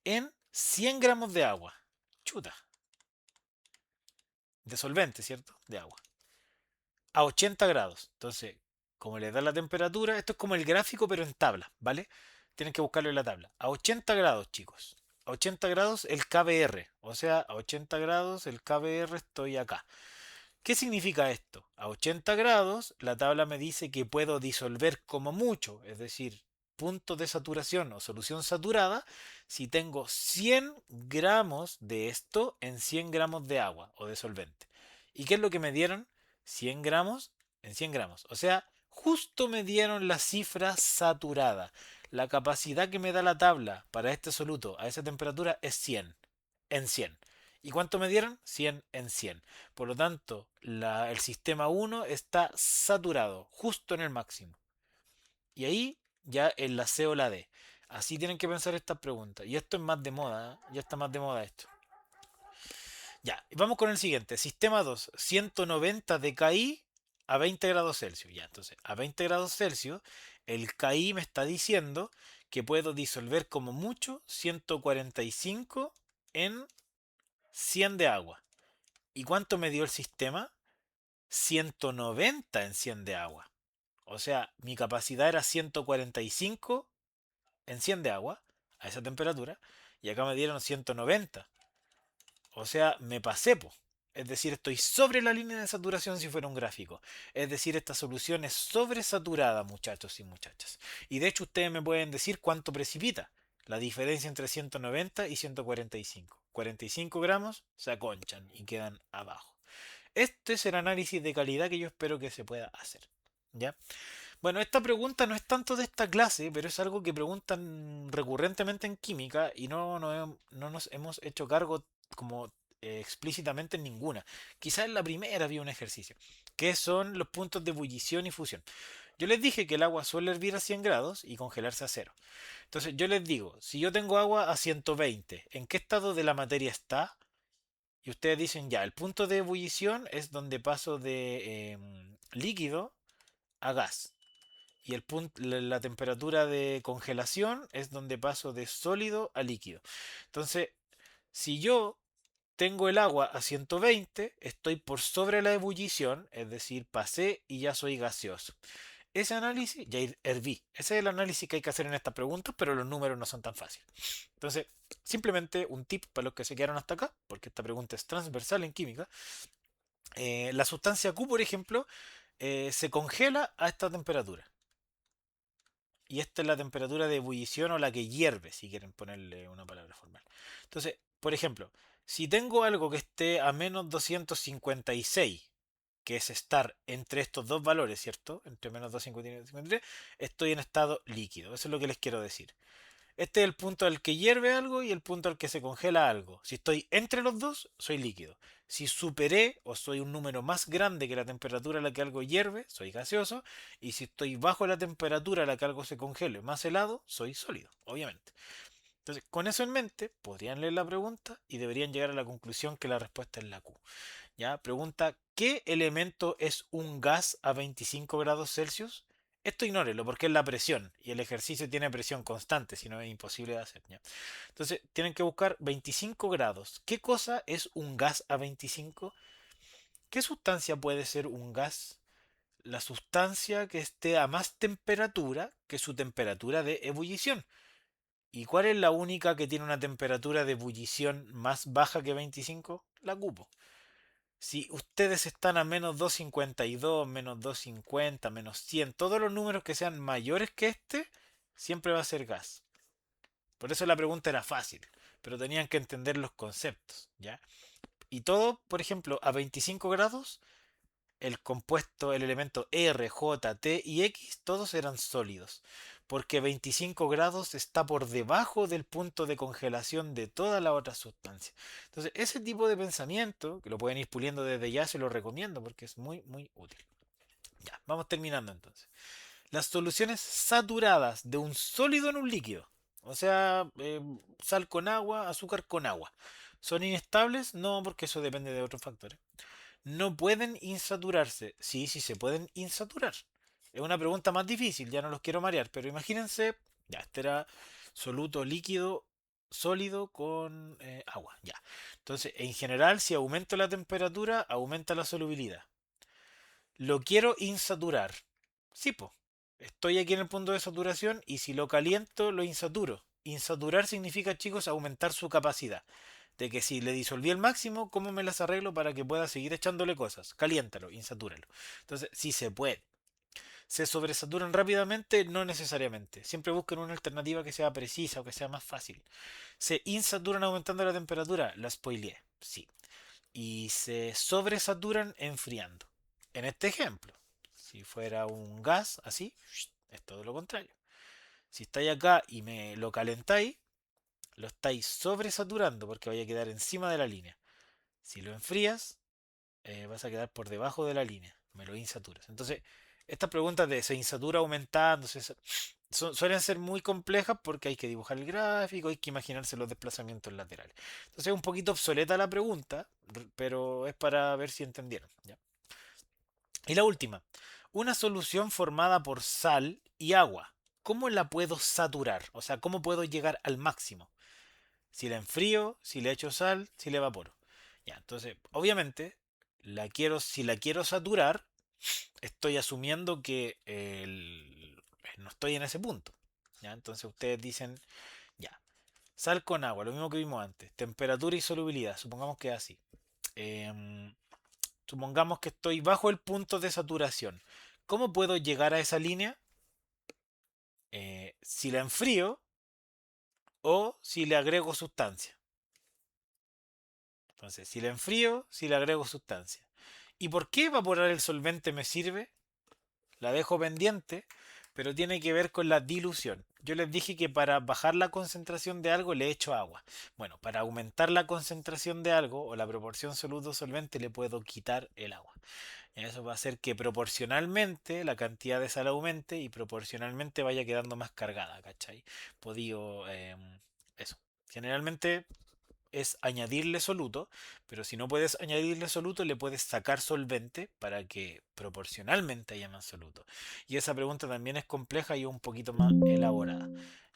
en 100 gramos de agua. Chuta, de solvente, ¿cierto? De agua. A 80 grados. Entonces, como le da la temperatura, esto es como el gráfico, pero en tabla, ¿vale? Tienen que buscarlo en la tabla. A 80 grados, chicos. A 80 grados el KBr. O sea, a 80 grados el KBr estoy acá. ¿Qué significa esto? A 80 grados la tabla me dice que puedo disolver como mucho, es decir, punto de saturación o solución saturada, si tengo 100 gramos de esto en 100 gramos de agua o de solvente. ¿Y qué es lo que me dieron? 100 gramos en 100 gramos. O sea, justo me dieron la cifra saturada. La capacidad que me da la tabla para este soluto a esa temperatura es 100 en 100. ¿Y cuánto me dieron? 100 en 100. Por lo tanto, el sistema 1 está saturado, justo en el máximo. Y ahí ya el la C o la D. Así tienen que pensar estas preguntas. Y esto es más de moda, ¿eh? Ya está más de moda esto. Ya, vamos con el siguiente. Sistema 2, 190 de KI a 20 grados Celsius. Ya, entonces, a 20 grados Celsius, el KI me está diciendo que puedo disolver como mucho 145 en 100 de agua. ¿Y cuánto me dio el sistema? 190 en 100 de agua. O sea, mi capacidad era 145 en 100 de agua, a esa temperatura, y acá me dieron 190. O sea, me pasé, po. Es decir, estoy sobre la línea de saturación si fuera un gráfico. Es decir, esta solución es sobresaturada, muchachos y muchachas. Y de hecho ustedes me pueden decir cuánto precipita. La diferencia entre 190 y 145. 45 gramos se aconchan y quedan abajo. Este es el análisis de calidad que yo espero que se pueda hacer. ¿Ya? Bueno, esta pregunta no es tanto de esta clase, pero es algo que preguntan recurrentemente en química y no nos hemos hecho cargo como explícitamente en ninguna. Quizás en la primera había un ejercicio, que son los puntos de ebullición y fusión. Yo les dije que el agua suele hervir a 100 grados y congelarse a cero. Entonces yo les digo, si yo tengo agua a 120, ¿en qué estado de la materia está? Y ustedes dicen, ya, el punto de ebullición es donde paso de líquido a gas. Y la temperatura de congelación es donde paso de sólido a líquido. Entonces, si yo tengo el agua a 120, estoy por sobre la ebullición, es decir, pasé y ya soy gaseoso. Ese análisis, ya herví. Ese es el análisis que hay que hacer en esta pregunta, pero los números no son tan fáciles. Entonces, simplemente un tip para los que se quedaron hasta acá, porque esta pregunta es transversal en química. La sustancia Q, por ejemplo, se congela a esta temperatura. Y esta es la temperatura de ebullición o la que hierve, si quieren ponerle una palabra formal. Entonces, por ejemplo, si tengo algo que esté a menos 256, que es estar entre estos dos valores, ¿cierto? Entre menos 256 y 53, estoy en estado líquido. Eso es lo que les quiero decir. Este es el punto al que hierve algo y el punto al que se congela algo. Si estoy entre los dos, soy líquido. Si superé o soy un número más grande que la temperatura a la que algo hierve, soy gaseoso. Y si estoy bajo la temperatura a la que algo se congele, más helado, soy sólido, obviamente. Entonces, con eso en mente, podrían leer la pregunta y deberían llegar a la conclusión que la respuesta es la Q. ¿Ya? Pregunta, ¿qué elemento es un gas a 25 grados Celsius? Esto ignórelo porque es la presión y el ejercicio tiene presión constante, si no es imposible de hacer. ¿Ya? Entonces, tienen que buscar 25 grados. ¿Qué cosa es un gas a 25? ¿Qué sustancia puede ser un gas? La sustancia que esté a más temperatura que su temperatura de ebullición. ¿Y cuál es la única que tiene una temperatura de ebullición más baja que 25? La cupo. Si ustedes están a menos 252, menos 250, menos 100, todos los números que sean mayores que este, siempre va a ser gas. Por eso la pregunta era fácil, pero tenían que entender los conceptos, ¿ya? Y todo, por ejemplo, a 25 grados, el compuesto, el elemento R, J, T y X, todos eran sólidos, porque 25 grados está por debajo del punto de congelación de todas las otras sustancias. Entonces, ese tipo de pensamiento, que lo pueden ir puliendo desde ya, se lo recomiendo porque es muy, muy útil. Ya, vamos terminando entonces. Las soluciones saturadas de un sólido en un líquido, o sea, sal con agua, azúcar con agua, ¿son inestables? No, porque eso depende de otros factores. ¿No pueden insaturarse? Sí, sí se pueden insaturar. Es una pregunta más difícil, ya no los quiero marear, pero imagínense, ya, este era soluto líquido sólido con agua, ya. Entonces, en general, si aumento la temperatura, aumenta la solubilidad. Lo quiero insaturar. Sí, po. Estoy aquí en el punto de saturación y si lo caliento, lo insaturo. Insaturar significa, chicos, aumentar su capacidad. De que si le disolví el máximo, ¿cómo me las arreglo para que pueda seguir echándole cosas? Caliéntalo, insatúralo. Entonces, sí se puede. ¿Se sobresaturan rápidamente? No necesariamente. Siempre busquen una alternativa que sea precisa o que sea más fácil. ¿Se insaturan aumentando la temperatura? La spoileé. Sí. Y se sobresaturan enfriando. En este ejemplo, si fuera un gas así, es todo lo contrario. Si estáis acá y me lo calentáis, lo estáis sobresaturando porque vaya a quedar encima de la línea. Si lo enfrías, vas a quedar por debajo de la línea. Me lo insaturas. Entonces, estas preguntas de se insatura aumentando suelen ser muy complejas porque hay que dibujar el gráfico, hay que imaginarse los desplazamientos laterales. Entonces es un poquito obsoleta la pregunta, pero es para ver si entendieron. ¿Ya? Y la última, una solución formada por sal y agua. ¿Cómo la puedo saturar? O sea, ¿cómo puedo llegar al máximo? Si la enfrío, si le echo sal, si le evaporo. Ya, entonces, obviamente, si la quiero saturar, estoy asumiendo que no estoy en ese punto. ¿Ya? Entonces ustedes dicen, ya, sal con agua, lo mismo que vimos antes, temperatura y solubilidad, supongamos que es así. Em, Supongamos que estoy bajo el punto de saturación. ¿Cómo puedo llegar a esa línea? Si la enfrío o si le agrego sustancia. Entonces, si la enfrío, si le agrego sustancia. ¿Y por qué evaporar el solvente me sirve? La dejo pendiente, pero tiene que ver con la dilución. Yo les dije que para bajar la concentración de algo le echo agua. Bueno, para aumentar la concentración de algo o la proporción soluto-solvente le puedo quitar el agua. Eso va a hacer que proporcionalmente la cantidad de sal aumente y proporcionalmente vaya quedando más cargada, ¿cachai? Podío, eso. Generalmente es añadirle soluto, pero si no puedes añadirle soluto, le puedes sacar solvente para que proporcionalmente haya más soluto. Y esa pregunta también es compleja y un poquito más elaborada.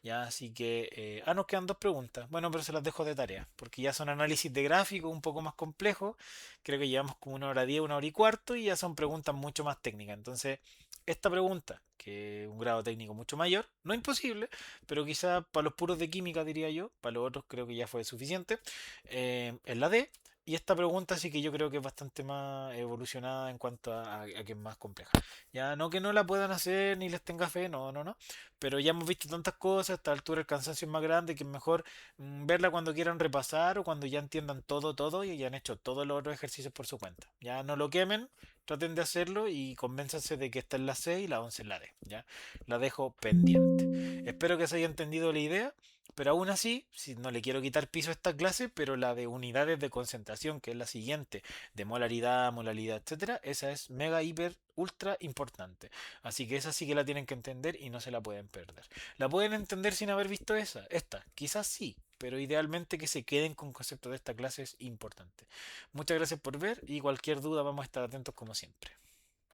Ya, así que, nos quedan dos preguntas. Bueno, pero se las dejo de tarea, porque ya son análisis de gráficos un poco más complejos. Creo que llevamos como 1 hora 10, 1 hora y cuarto, y ya son preguntas mucho más técnicas. Entonces, esta pregunta, que es un grado técnico mucho mayor, no imposible, pero quizá para los puros de química diría yo, para los otros creo que ya fue suficiente, es la D. Y esta pregunta sí que yo creo que es bastante más evolucionada en cuanto a que es más compleja. Ya no que no la puedan hacer ni les tenga fe, no, no, no. Pero ya hemos visto tantas cosas, a esta altura el cansancio es más grande, que es mejor verla cuando quieran repasar o cuando ya entiendan todo, todo y hayan hecho todos los otros ejercicios por su cuenta. Ya no lo quemen, traten de hacerlo y convénzanse de que esta es la C y la 11 es la D. ¿Ya? La dejo pendiente. Espero que se haya entendido la idea. Pero aún así, si no le quiero quitar piso a esta clase, pero la de unidades de concentración, que es la siguiente, de molaridad, molaridad, etcétera, esa es mega, hiper, ultra importante. Así que esa sí que la tienen que entender y no se la pueden perder. ¿La pueden entender sin haber visto esta? Quizás sí, pero idealmente que se queden con conceptos de esta clase es importante. Muchas gracias por ver y cualquier duda vamos a estar atentos como siempre.